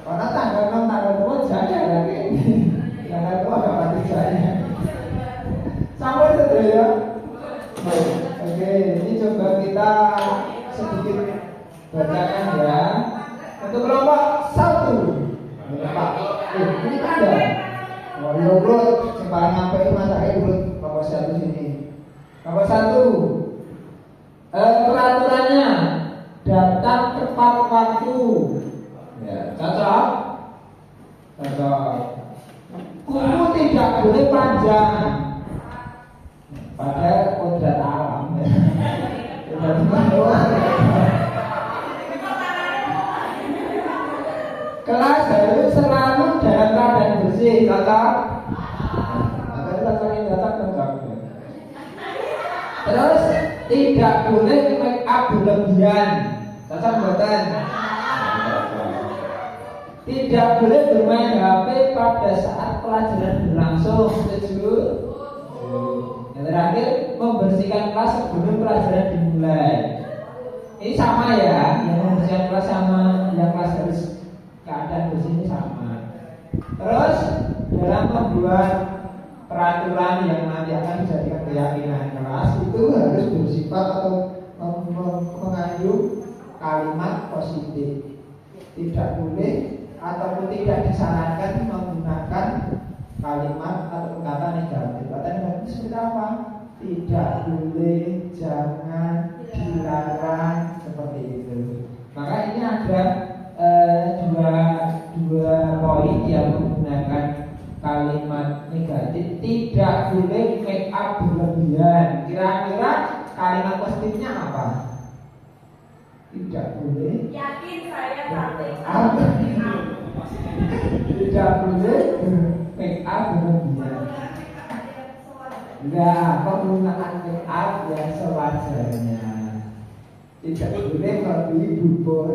Karena tanggal 6 tanggal 2 saya lagi. Tanggal 2 agak mati saya. Sampai itu ya. Oke, ini coba kita sedikit bacakan ya. Untuk kelompok 1. Pak. Ini ada. Oh, ya bro, sekarang sampai masa bro kelompok 1 sini. Kelompok 1. Peraturannya datang tepat waktu. Ya, cocok. Cocok. Kuku tidak boleh panjang. Pada kodrat alam. Kelas harus selalu dalam keadaan bersih, cocok. Agar rasanya cocok. Terus tidak boleh make up berlebihan. Cocok buatan. Tidak boleh bermain HP pada saat pelajaran berlangsung. Setuju? Yang terakhir, membersihkan kelas sebelum pelajaran dimulai. Ini sama ya, yang membersihkan kelas sama yang kelas harus keadaan bersih ini sama. Terus dalam membuat peraturan yang nanti akan dijadikan keyakinan kelas itu harus bersifat atau mengandung kalimat positif. Tidak boleh ataupun tidak disarankan menggunakan kalimat atau kata negatif. Kata negatif seperti apa? Tidak boleh, jangan, dilarang, seperti itu. Maka ini ada dua poin yang menggunakan kalimat negatif. Tidak boleh make up berlebihan. Kira-kira kalimat positifnya apa? Tidak boleh. Yakin saya praktek. Tidak boleh make up berlebihan. Nah, penggunaan make up yang sewajarnya. Tidak boleh melebihi bubur.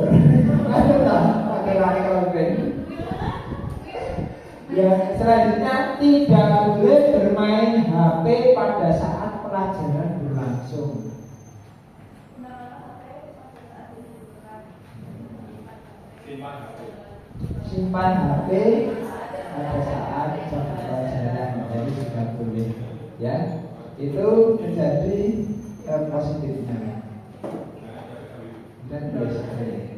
Pakai lari keleben. Ya, selanjutnya tidak boleh bermain HP pada saat pelajaran berlangsung. Simpan HP pada saat jam pelajaran, jadi tidak boleh. Ya, itu menjadi positifnya. Dan biasanya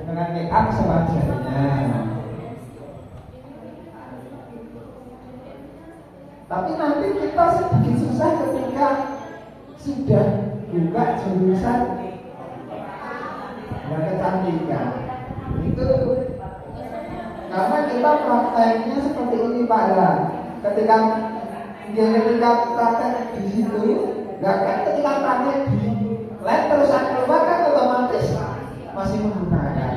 dengan make up sewajarnya. Tapi nanti kita sedikit susah ketika sudah buka jurusan kecantikan. Itu karena kita prakteknya seperti ini Pak ya. Ketika praktek di situ, nggak kan ketika praktek di lab terusan keluar kan otomatis masih menggunakan.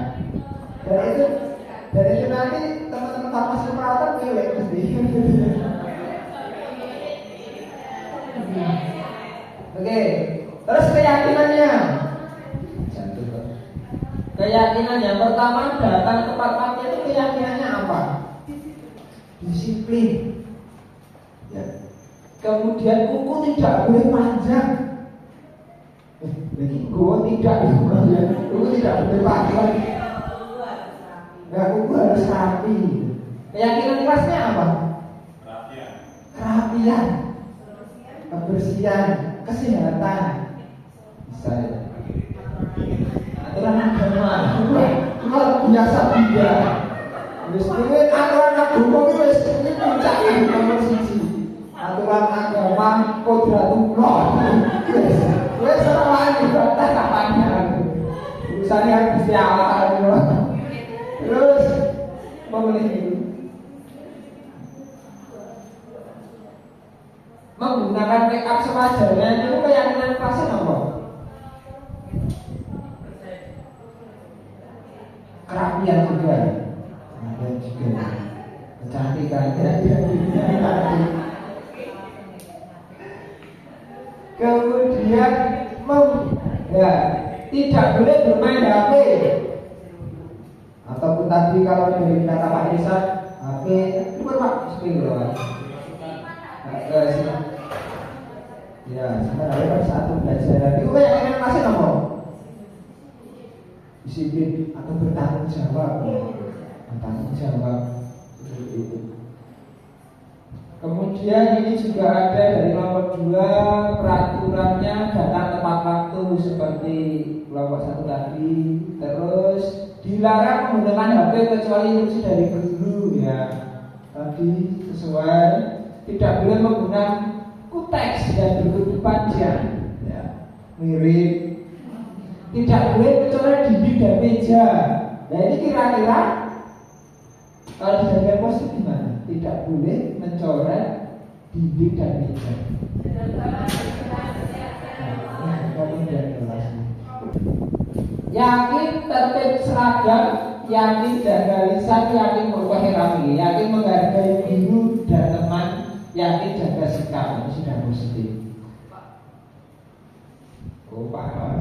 Dan itu nanti teman-teman farmasi perawatan pilih sendiri. Oke, terus keyakinannya. Keyakinan yang pertama datang tepat waktu itu keyakinannya apa? Disiplin. Ya. Kemudian kuku tidak boleh panjang. Jadi kuku tidak boleh panjang. Nah, kuku harus rapi. Keyakinan kelasnya apa? Kerapian, kebersihan, kesehatan. Misalnya aturan agama, luar biasa tidak. Mestinya aturan agama itu ini puncak nomor 1. Aturan agama kodratullah. Wes ora juga tak kapannya. Urusannya Gusti Allah. Terus memenuhi menggunakan make up sewajarnya itu keyakinan kelasnya apa? Kerapian juga, ada juga kecantikan, kemudian tidak boleh bermain HP, ataupun tadi kalau dari kata Pak Desa HP itu Pak sepuluh ya, sebenarnya pada saat pembelajaran itu keyakinan kelasnya apa? Disiplin atau bertanggung jawab. Seperti itu. Kemudian ini juga ada dari nomor 2 peraturannya datang tepat waktu seperti kelompok 1 tadi. Terus dilarang menggunakan HP kecuali instruksi dari guru ya. Tadi sesuai. Tidak boleh menggunakan kuteks dan berketupan jam ya. Mirip. Tidak boleh mencoret dinding dan meja. Nah ini kira-kira kalau dijadikan positif gimana? Tidak boleh mencoret dinding dan meja. Yakin tertib seragam yakin jaga lisan, yakin merubah rami, yakin menghargai guru dan teman, yakin jaga sikap. Itu sudah positif. Oh, Pak.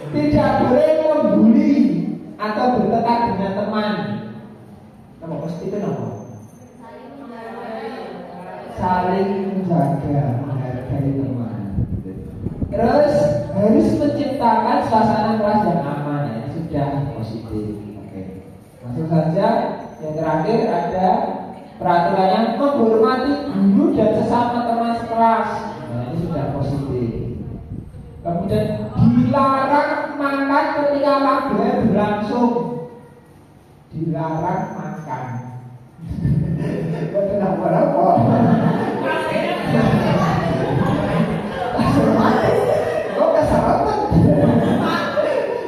Tidak boleh membuli atau bertengkar dengan teman. Nama positif itu apa? Saling menjaga, menghargai teman. Terus harus menciptakan suasana kelas yang aman, ya sudah positif. Oke. Langsung saja yang terakhir ada peraturan yang menghormati guru dan sesama teman sekelas. Nah, ini sudah positif. Kemudian dilarang makan ketika latihan berlangsung. Dilarang makan. Kenapa? Kok kesalahan?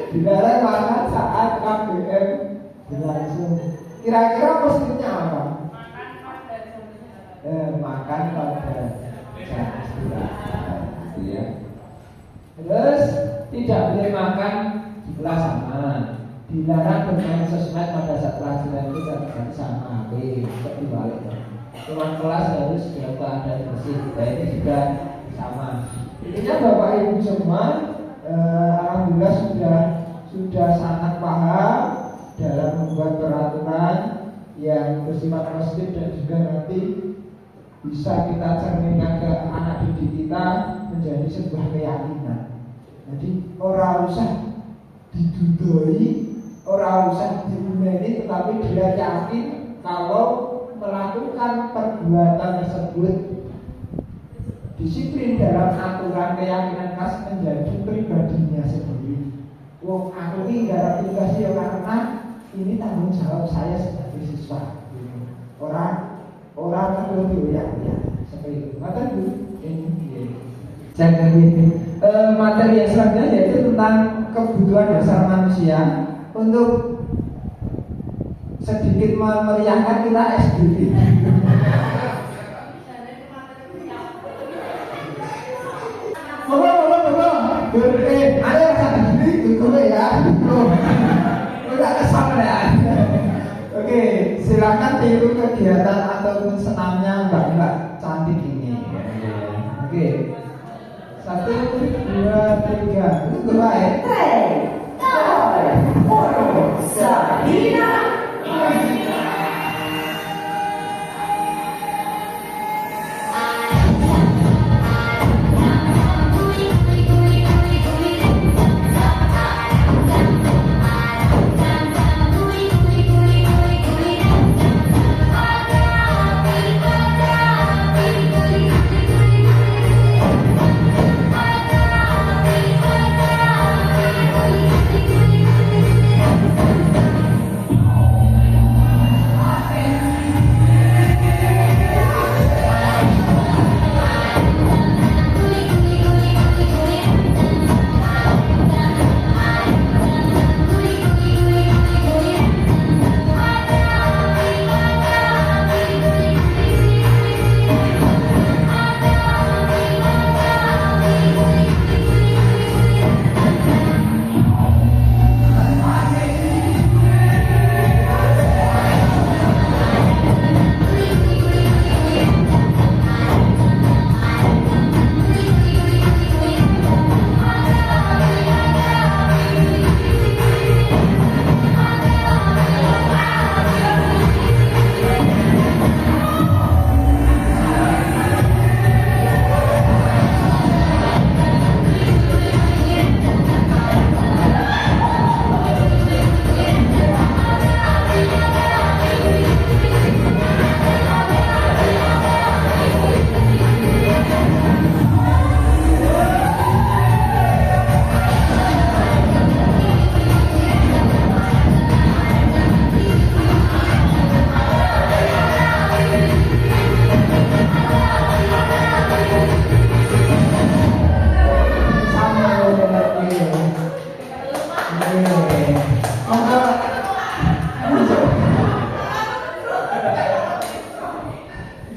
Dilarang makan saat KBM berlangsung. Kira-kira positifnya apa? Makan pada saat istirahat, ya. Terus tidak boleh makan di kelas sama. Dilarang bermain sosmed pada saat pelajaran itu tidak sama. Oke, dibalik. Teman kelas harus dalam keadaan bersih. Nah, ini juga sama. Intinya Bapak Ibu semua, alhamdulillah sudah sangat paham dalam membuat peraturan yang bersifat positif dan juga nanti bisa kita cerminkan ke anak didik kita menjadi sebuah keyakinan. Jadi orang usah didudoi, orang usah dibuleni, tetapi dia yakin kalau melakukan perbuatan tersebut disiplin dalam aturan keyakinan khas menjadi pribadinya sendiri. Wong aku ini garap edukasi ya karena ini tanggung jawab saya sebagai siswa. Orang lebih ya seperti itu. Maka ini jangan ini. Materi yang selanjutnya yaitu tentang kebutuhan dasar manusia. Untuk sedikit memeriahkan kita SDG. Ada satu diri itu ya. Udah kesal ya. Oke, silakan tiru kegiatan ataupun senamnya mbak-mbak cantik ini. Oke, 1, 2, 3. Itu dua ya.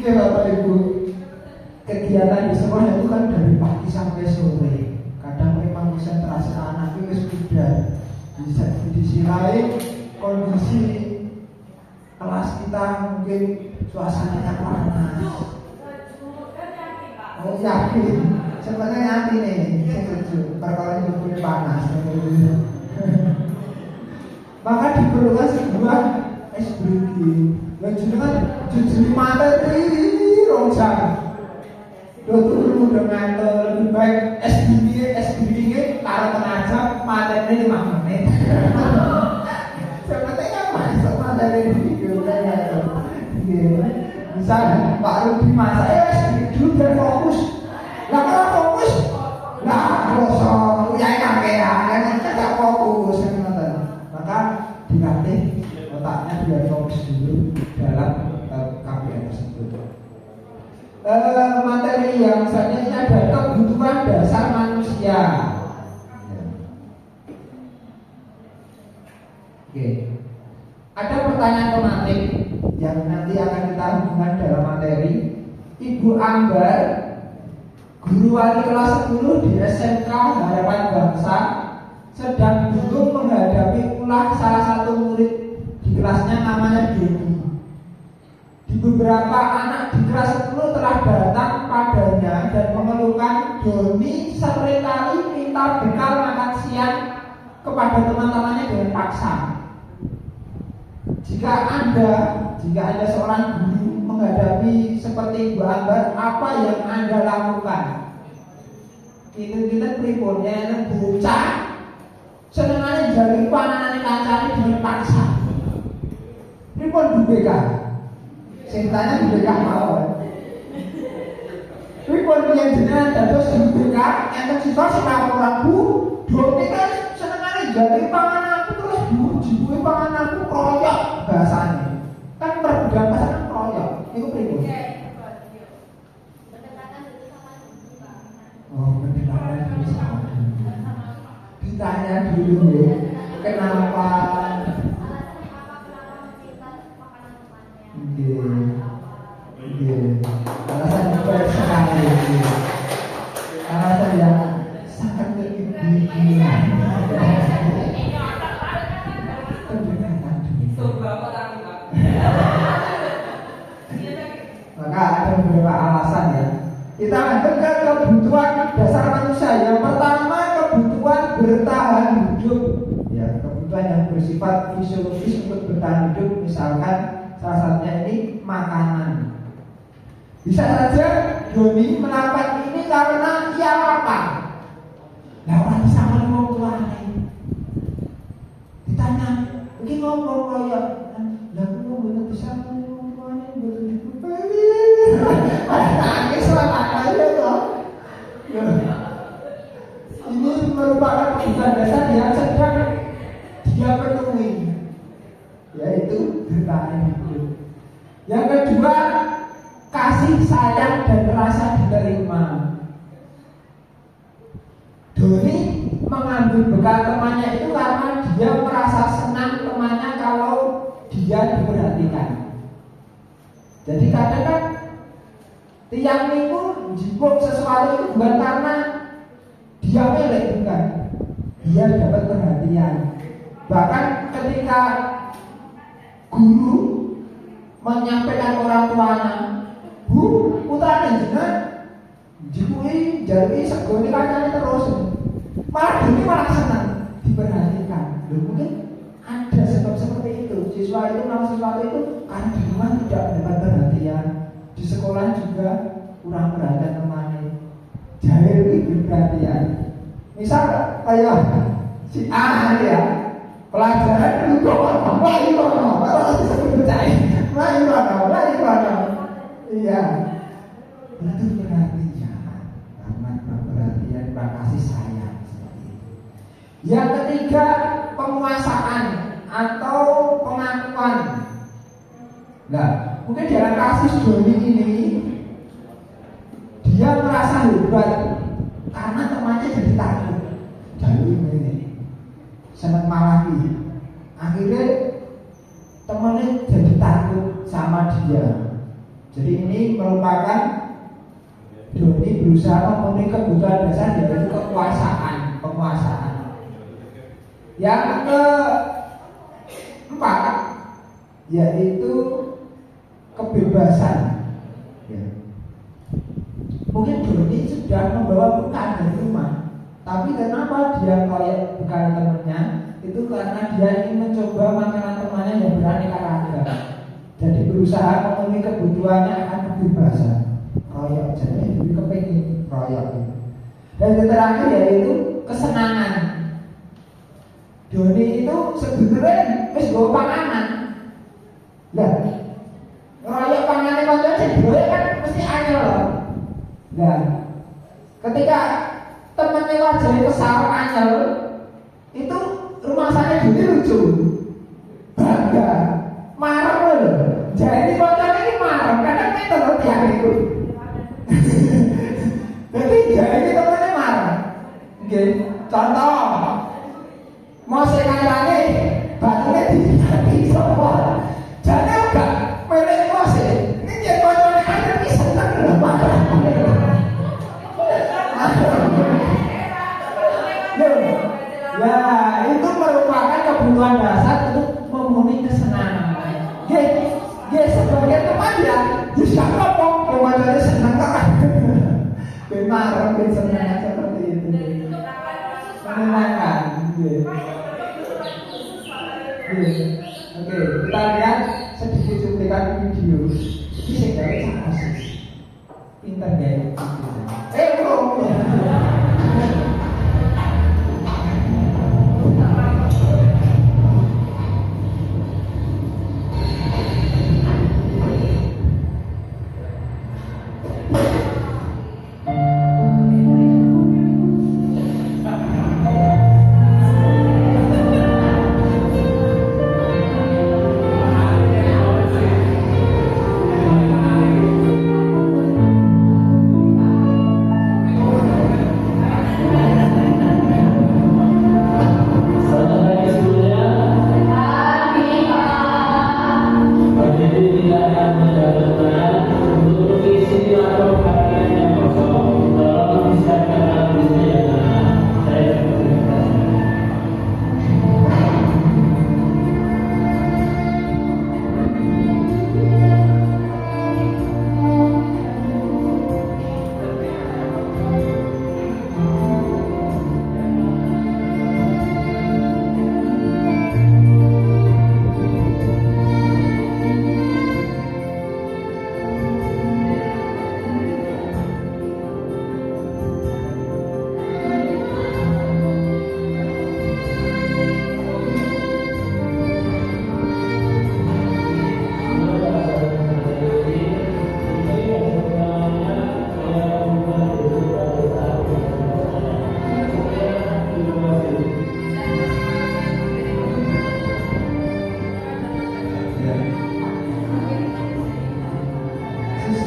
Oke Bapak Ibu, kegiatan di sekolah itu kan dari pagi sampai sore. Kadang memang konsentrasi anak itu sudah bisa sisi lain kondisi kelas kita mungkin suasananya panas. Oh yakin, sebenarnya yakin nih, saya setuju. Perkara ini panas. Maka diperlukan sebuah SBG. Dan jenengan jujur materi rojak. Dulu dengan lebih baik SBG kalau mengajar materi 5 menit. Sebenarnya masuk materi video kayak misalnya Pak Rudi masa SBG dulu biar fokus. Lah kalau fokus, lah kosong, ya enak tidak fokus. Maka dilatih otaknya biar fokus dulu dalam KPM tersebut. Materi yang selanjutnya ada kebutuhan dasar manusia. Oke. Ada pertanyaan tematik yang nanti akan kita hubungkan dalam materi. Ibu Ambar, guru wali kelas 10 di SMK Harapan Bangsa, sedang bingung menghadapi ulah salah satu murid di kelasnya namanya Doni. Di beberapa anak di kelas 10 telah datang padanya dan mengeluhkan Doni seringkali minta bekal makan siang kepada teman-temannya dengan paksa. Jika Anda seorang guru menghadapi seperti Ibu Ambar, apa yang Anda lakukan? Kita pripornya bocah senengannya jari pananane kancane dengan paksa. Pripun Bu BK? Sing tanya Bu BK mawon. Pripun yang jenengan dados Bu BK enten sisa sing laporan Bu, Doni kan senengane jari pangananku terus Bu jibuke pangananku kroyok bahasane. Kan perbedaan bahasa kan kroyok. Iku pripun? Oh, pendekatan dulu sama. Ditanya dulu ya, kenapa? Alasan yang baik sekali. Alasan yang sangat keinginan. Pendekatan dulu. Maka ada beberapa alasan ya. Kita lanjut ke kebutuhan dasar manusia. Yang pertama kebutuhan bertahan hidup. Ya, kebutuhan yang bersifat fisiologis untuk bertahan hidup. Misalkan salah satunya ini makanan. Bisa saja Doni melakukan ini karena ia lapar. Nah, orang sama ngomong tuane. Ditanya, "Iki ngomong kaya lah kok mboten bisa ngomong tuane mboten dipupeli." Nangis lah aja toh. Ini merupakan kebutuhan dasar yang sedang dia penuhi, yaitu bertahan hidup. Yang kedua, kasih sayang dan rasa diterima. Doni mengambil bekal temannya itu karena dia merasa senang temannya kalau dia diperhatikan. Jadi kadang kan tiang minggu jipuk sesuatu itu bukan karena dia milik, bukan. Dia dapat perhatian. Bahkan ketika guru menyampaikan orang tuanya, "Bu, putrane jenengan jipui jalui segone kancane terus." Malah ini malah senang diperhatikan. Loh, mungkin ada sebab seperti itu. Siswa itu melakukan sesuatu itu karena di rumah tidak mendapat perhatian, di sekolah juga kurang perhatian temannya. Jahil itu perhatian. Misal kayak si A ya, pelajaran dulu kok mulai kono, kalau disebut percaya, mulai kono. Iya, itu perhatian, karena perhatian, kasih sayang. Yang ketiga, penguasaan atau pengakuan. Nah, mungkin dalam kasus Doni ini dia merasa hebat karena temannya jadi takut. Jalur ini senang malahi. Akhirnya temannya jadi takut sama dia. Jadi ini merupakan Doni berusaha memenuhi kebutuhan dasar yaitu penguasaan. Yang 4, yaitu kebebasan. Ya. Mungkin Doni sudah membawa bekal dari rumah, tapi kenapa dia koyok bekal temannya? Itu karena dia ingin mencoba makanan temannya yang beraneka ragam. Jadi berusaha memenuhi kebutuhannya akan kebebasan. Koyok, jadi lebih kepengen koyok. Dan yang terakhir yaitu kesenangan. Doni itu sebenarnya wis nggo panganan. Lah, royok panganan kanca jebule kan mesti anyel loh. Nah, ketika temannya wajah kesal anyel, itu rumah saya Doni lucu. Bangga, marah loh. Jadi kanca ini marah karena kita loh tiang itu. Jadi jadi temannya marah. Oke, contoh mau sekarang ini batunya di semua. Jadi enggak milik masih. Ini dia kotornya ada di sana berapa? Ya itu merupakan kebutuhan dasar untuk memenuhi kesenangan. Dia sebagai teman ya, bisa ngomong kewajarnya senang kan? Benar, senang seperti itu. Menyenangkan. Oke, kita lihat sedikit cuplikan video. Ini saya dari sama sih. Pintar gaya. Bro.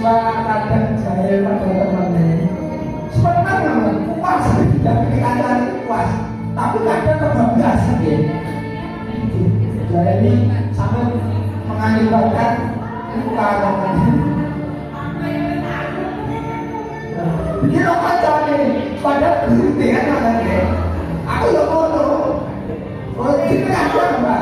Kadang jahil pada temannya sebenarnya puas, tidak dikatakan puas, tapi kadang kebablasan ya. Jadi sampai mengakibatkan luka temannya. Begini aja nih, pada berhenti kan namanya. Aku ya foto, oh ini aja mbak.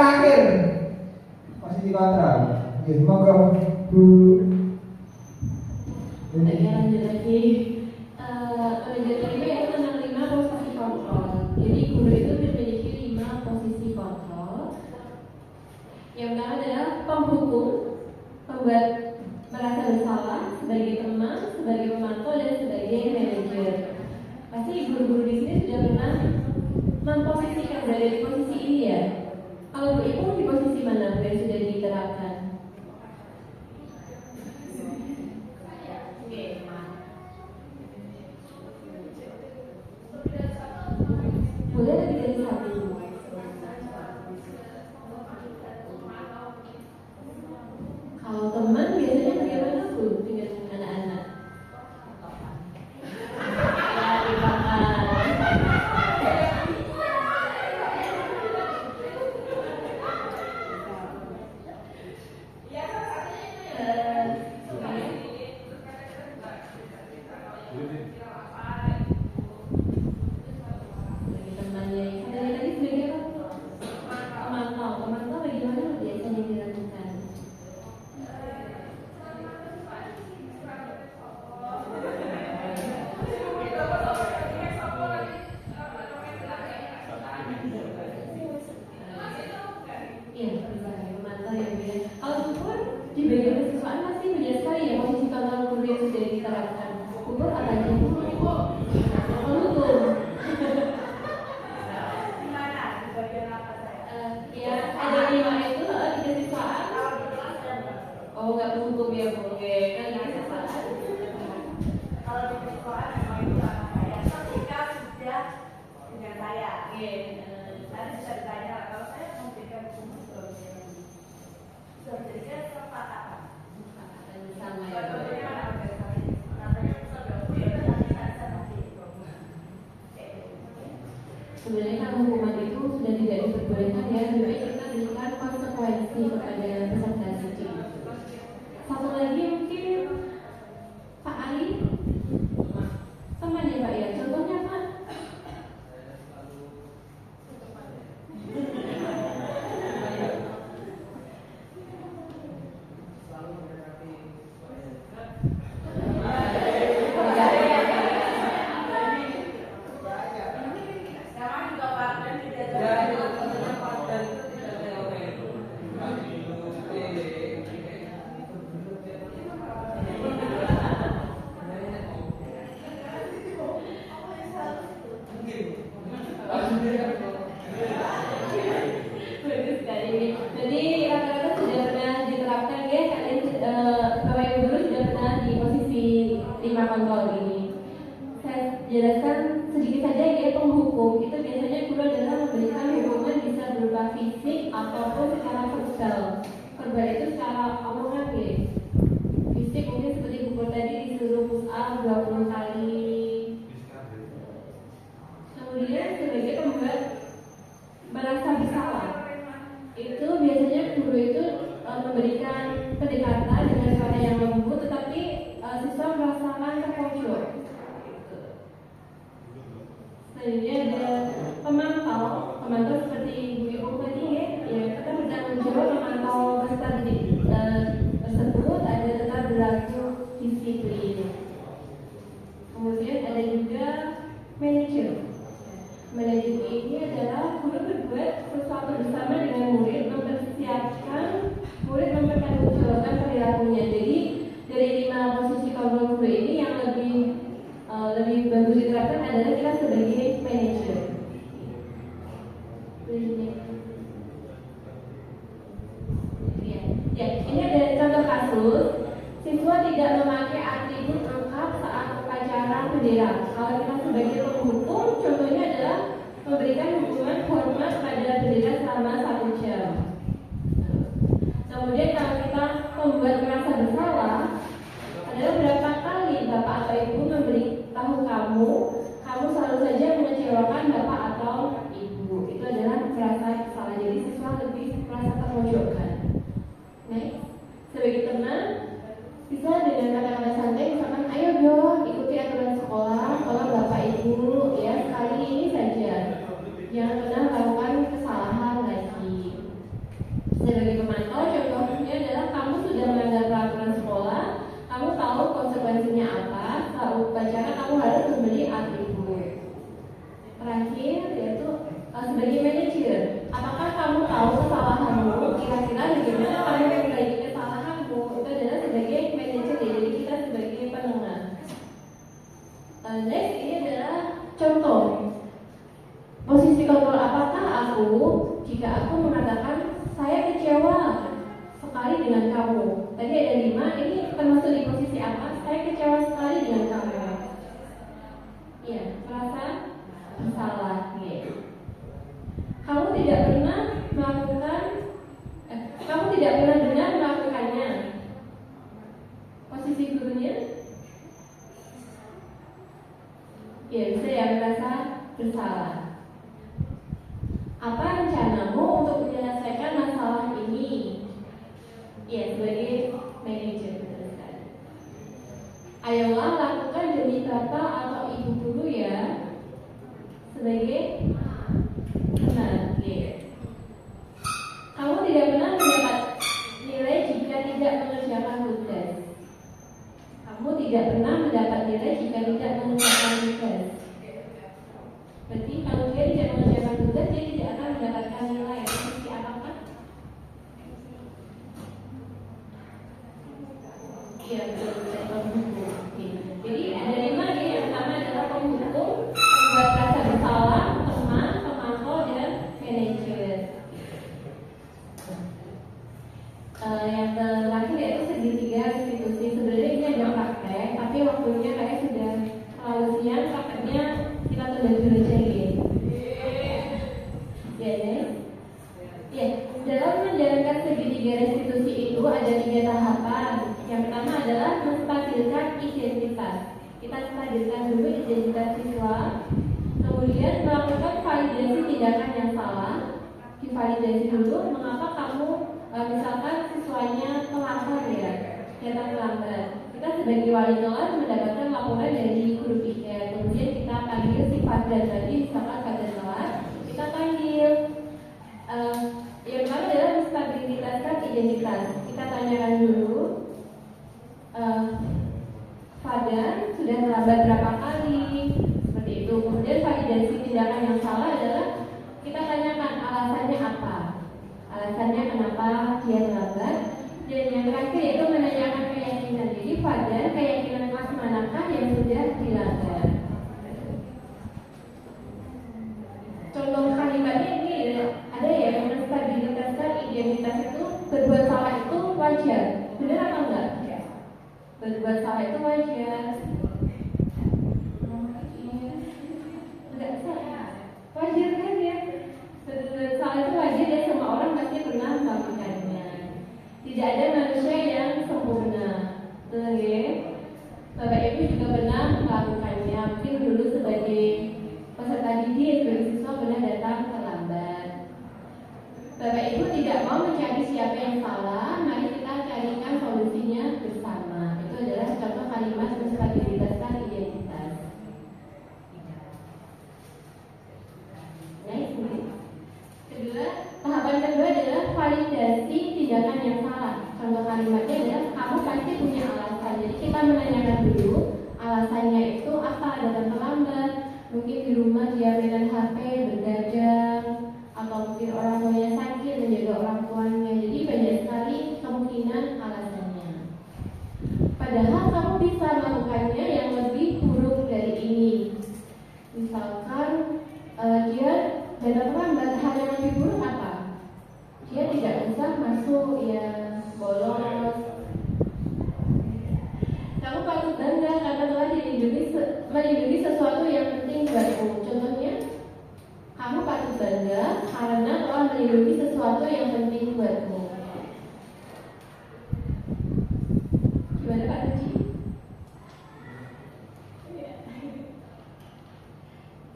terakhir posisi kontrol. Ya, semoga Bu. Oke, lanjut lagi. Lanjut lagi yaitu tentang 5 posisi kontrol. Jadi guru itu memiliki 5 posisi kontrol. Yang pertama adalah penghukum, pembuat merasa bersalah, sebagai teman, sebagai pemantau, dan sebagai manajer. Pasti guru-guru di sini sudah pernah memposisikan berada di posisi ini ya. Kalau Bu Ibu di posisi mana yang sudah diterapkan? Boleh lebih dari satu. Kalau teman biasanya bagaimana Bu dengan anak-anak? Ya, dimakan. Temannya tadi sebagai apa? Pemantau bagaimana biasanya dilakukan? Iya, misalnya pemantau yang bilang. Kalau Pupur di bagian kesiswaan pasti banyak sekali ya posisi kontrol guru yang sudah diterapkan. Pupur apa aja? Penghukum. Ya, ada 5 itu di kesiswaan. Oh, nggak penghukum ya, Bu. Oke, kan di kesiswaan. Kalau di sekolah memang itu anak saya. Ketika sudah dengan saya, nanti bisa ditanya kalau saya memberikan hukum sudah menjadikan kesepakatan. Sama ya. Bagaimana organisasi? Katanya sudah bisa nanti. Sebenarnya kalau hukuman itu sudah tidak diperbolehkan ya, lebih baik kita berikan konsekuensi kepada peserta didik. Satu lagi mungkin Pak Ali, teman ya Pak ya, contohnya Pak. Bagus sekali. Jadi rata-rata sudah pernah diterapkan ya, kalian Bapak Ibu guru sudah pernah di posisi 5 kontrol ini. Saya jelaskan sedikit saja ya, penghukum itu biasanya guru adalah memberikan hukuman bisa berupa fisik ataupun secara verbal. Verbal itu secara omongan ya. Fisik mungkin seperti guru tadi disuruh push up 20 kali. Kemudian sebagai pembuat merasa bersalah, itu biasanya guru itu memberikan pendekatan dengan suara yang lembut, tetapi siswa merasakan terpojok. Selanjutnya ada pemantau seperti Bu Ibu tadi ya, kita bertanggung jawab memantau peserta didik tersebut ada tetap berlaku disiplin. Kemudian ada juga manajer. Manajer ini adalah guru berbuat sesuatu bersama dengan murid, mempersiapkan murid mempertanggungjawabkan perilakunya. Jadi dari 5 posisi kontrol guru ini yang lebih bagus diterapkan adalah kita sebagai manajer. Ya, ini ada contoh kasus siswa tidak memakai atribut lengkap saat upacara bendera. Kalau kita sebagai penghukum, contohnya adalah memberikan hukuman hormat pada bendera selama 1 jam. Kemudian kalau kita membuat merasa bersalah, adalah berapa kali bapak atau ibu memberitahu kamu selalu saja mengecewakan bapak atau ibu. Itu adalah merasa bersalah. Jadi siswa lebih merasa terpojokkan. Next, sebagai teman, siswa dengan kata-kata santai misalkan, ayo dong ikuti aturan sekolah, kalau bapak ibu ya sekali ini saja, jangan pernah melakukan kesalahan lagi. Contoh, posisi kontrol apakah aku jika aku mengatakan saya kecewa sekali dengan kamu. Tadi ada 5, ini termasuk di posisi apa? Saya kecewa sekali dengan kamu. Iya, merasa bersalah. Kamu tidak pernah melakukan, kamu tidak pernah benar melakukannya. Posisi gurunya, ya bisa yang merasa bersalah. Apa rencanamu untuk menyelesaikan masalah ini? Ya, sebagai manajer, betul sekali. Ayolah lakukan demi bapak atau ibu guru ya. Sebagai benar, ya. Kamu tidak pernah mendapat nilai jika tidak mengerjakan tugas. Kamu tidak pernah mendapat nilai jika tidak mengerjakan tugas. Berarti kalau dia tidak mengerjakan tugas, dia tidak akan mendapatkan nilai. Posisi apakah? Iya, betul. Jadi ada 5 ya. Yang pertama adalah penghukum, membuat rasa bersalah, teman, pemantau, dan manajer. Yang terakhir yaitu segitiga institusi. Sebenarnya ini ada praktek, tapi waktunya kayak sudah terlalu siang. Prakteknya kita tunda dulu aja ya. Ya, dalam menjalankan segitiga restitusi itu ada 3 tahapan. Yang pertama adalah menstabilkan identitas. Kita stabilkan dulu identitas siswa. Kemudian melakukan validasi tindakan yang salah. Divalidasi dulu mengapa kamu misalkan siswanya terlambat ya, datang terlambat. Kita sebagai wali kelas mendapatkan laporan dari guru piket. Kemudian kita panggil si Fadlan tadi, misalkan Fadlan kelas, kita panggil. Yang pertama adalah menstabilitaskan identitas. Kita tanyakan dulu, Fadlan sudah terlambat berapa kali, seperti itu. Kemudian validasi tindakan yang salah adalah kita tanyakan alasannya apa. Alasannya kenapa dia terlambat. Dan yang terakhir yaitu menanyakan keyakinan. Jadi Fadlan, keyakinan kelas manakah yang sudah dilanggar. Contoh kalimatnya ini ada ya, menstabilitaskan identitas itu berbuat salah itu wajar. Benar apa enggak? Berbuat salah itu wajar. Enggak salah. Wajar kan ya? Berbuat salah itu wajar dan semua orang pasti pernah melakukannya. Tidak ada manusia yang sempurna. Betul ya? Bapak Ibu juga pernah melakukannya. Mungkin dulu sebagai peserta didik, sebagai siswa pernah datang terlambat. Bapak Ibu tidak mau mencari siapa yang salah, mari kita carikan solusinya bersama. Itu adalah contoh kalimat menstabilitaskan identitas. Nice. Kedua, tahapan kedua adalah validasi tindakan yang salah. Contoh kalimatnya adalah kamu pasti punya alasan. Jadi kita menanyakan dulu alasannya itu apa, datang terlambat. Mungkin di rumah dia mainan HP, bergadang, atau mungkin orang tuanya sakit, menjaga orang tuanya. Jadi banyak sekali kemungkinan alasannya. Padahal kamu bisa melakukannya yang lebih buruk dari ini. Misalkan dia datang terlambat, hal yang lebih buruk apa? Dia tidak bisa masuk, ya bolos. Kamu patut bangga karena telah melindungi sesuatu yang penting buatmu. Contohnya, kamu patut bangga karena telah melindungi sesuatu yang penting buatmu. Gimana Pak Haji?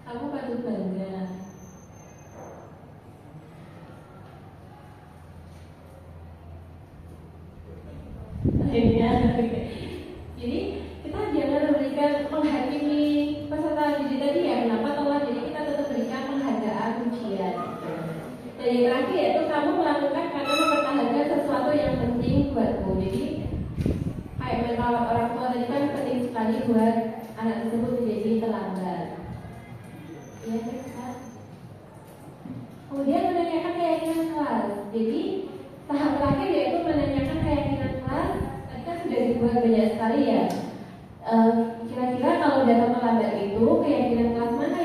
Kamu patut bangga. Jadi kita jangan memberikan menghakimi peserta didik tadi ya, kenapa telah, jadi kita tetap berikan penghargaan ujian. Dan yang terakhir yaitu kamu melakukan karena mempertahankan sesuatu yang penting buatmu. Jadi kayak merawat orang tua tadi kan penting sekali buat anak tersebut menjadi terlambat. Ya, Pak. Kemudian menanyakan keyakinan kelas. Jadi tahap terakhir yaitu menanyakan keyakinan kelas. Tadi kan sudah dibuat banyak sekali ya. Kira-kira kalau datang terlambat itu keyakinan kelas mana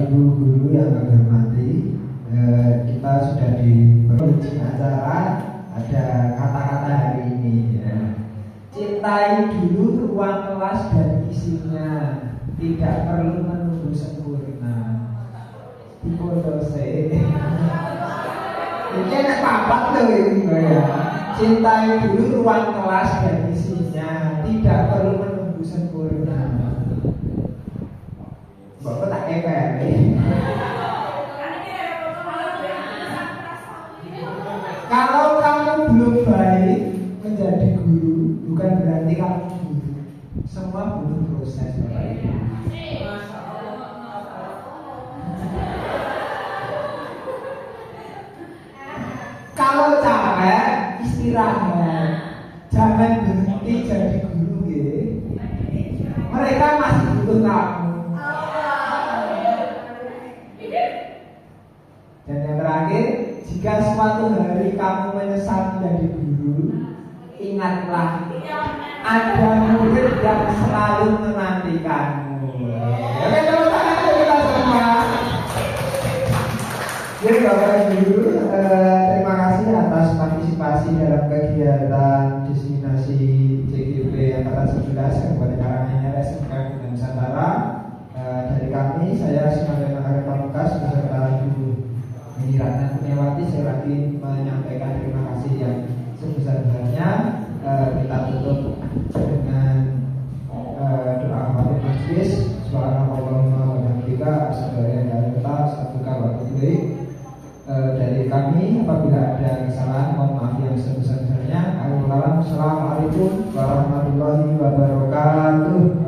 Ibu guru yang kami hormati, kita sudah di ujung acara, ada kata-kata hari ini ya. Cintai dulu ruang kelas dan isinya, tidak perlu menunggu sempurna. Dipodose. Ini enak papat loh ini ya. Cintai dulu ruang kelas dan isinya, tidak perlu menunggu sempurna. Bapak tak kepek. Kalau kamu belum baik menjadi guru, bukan berarti kamu guru. Semua butuh proses, Bapak Ibu. Kalau capek, istirahat. Jangan berhenti jadi guru ya. Mereka masih butuh kamu. Dan yang terakhir, jika suatu hari kamu menyesal menjadi guru, ingatlah ada murid yang selalu menantikanmu. Oke, tepuk tangan untuk kita semua. Jadi Bapak Ibu, terima kasih atas partisipasi dalam kegiatan diseminasi CGP Angkatan 11 Kabupaten Karanganyar SMK Bina Nusantara. Dari kami, saya Sinarjo Makarim Pamungkas beserta Ibu Mini Ratna Kurniawati, saya lagi menyampaikan terima kasih yang sebesar-besarnya. Kita tutup dengan doa kafaratul majlis. Subhanallahumma wa bihamdika asyhadu an la ilaha illa anta astaghfiruka wa atubu ilaik. Dari kami, apabila ada kesalahan, mohon maaf yang sebesar-besarnya. Assalamualaikum warahmatullahi wabarakatuh.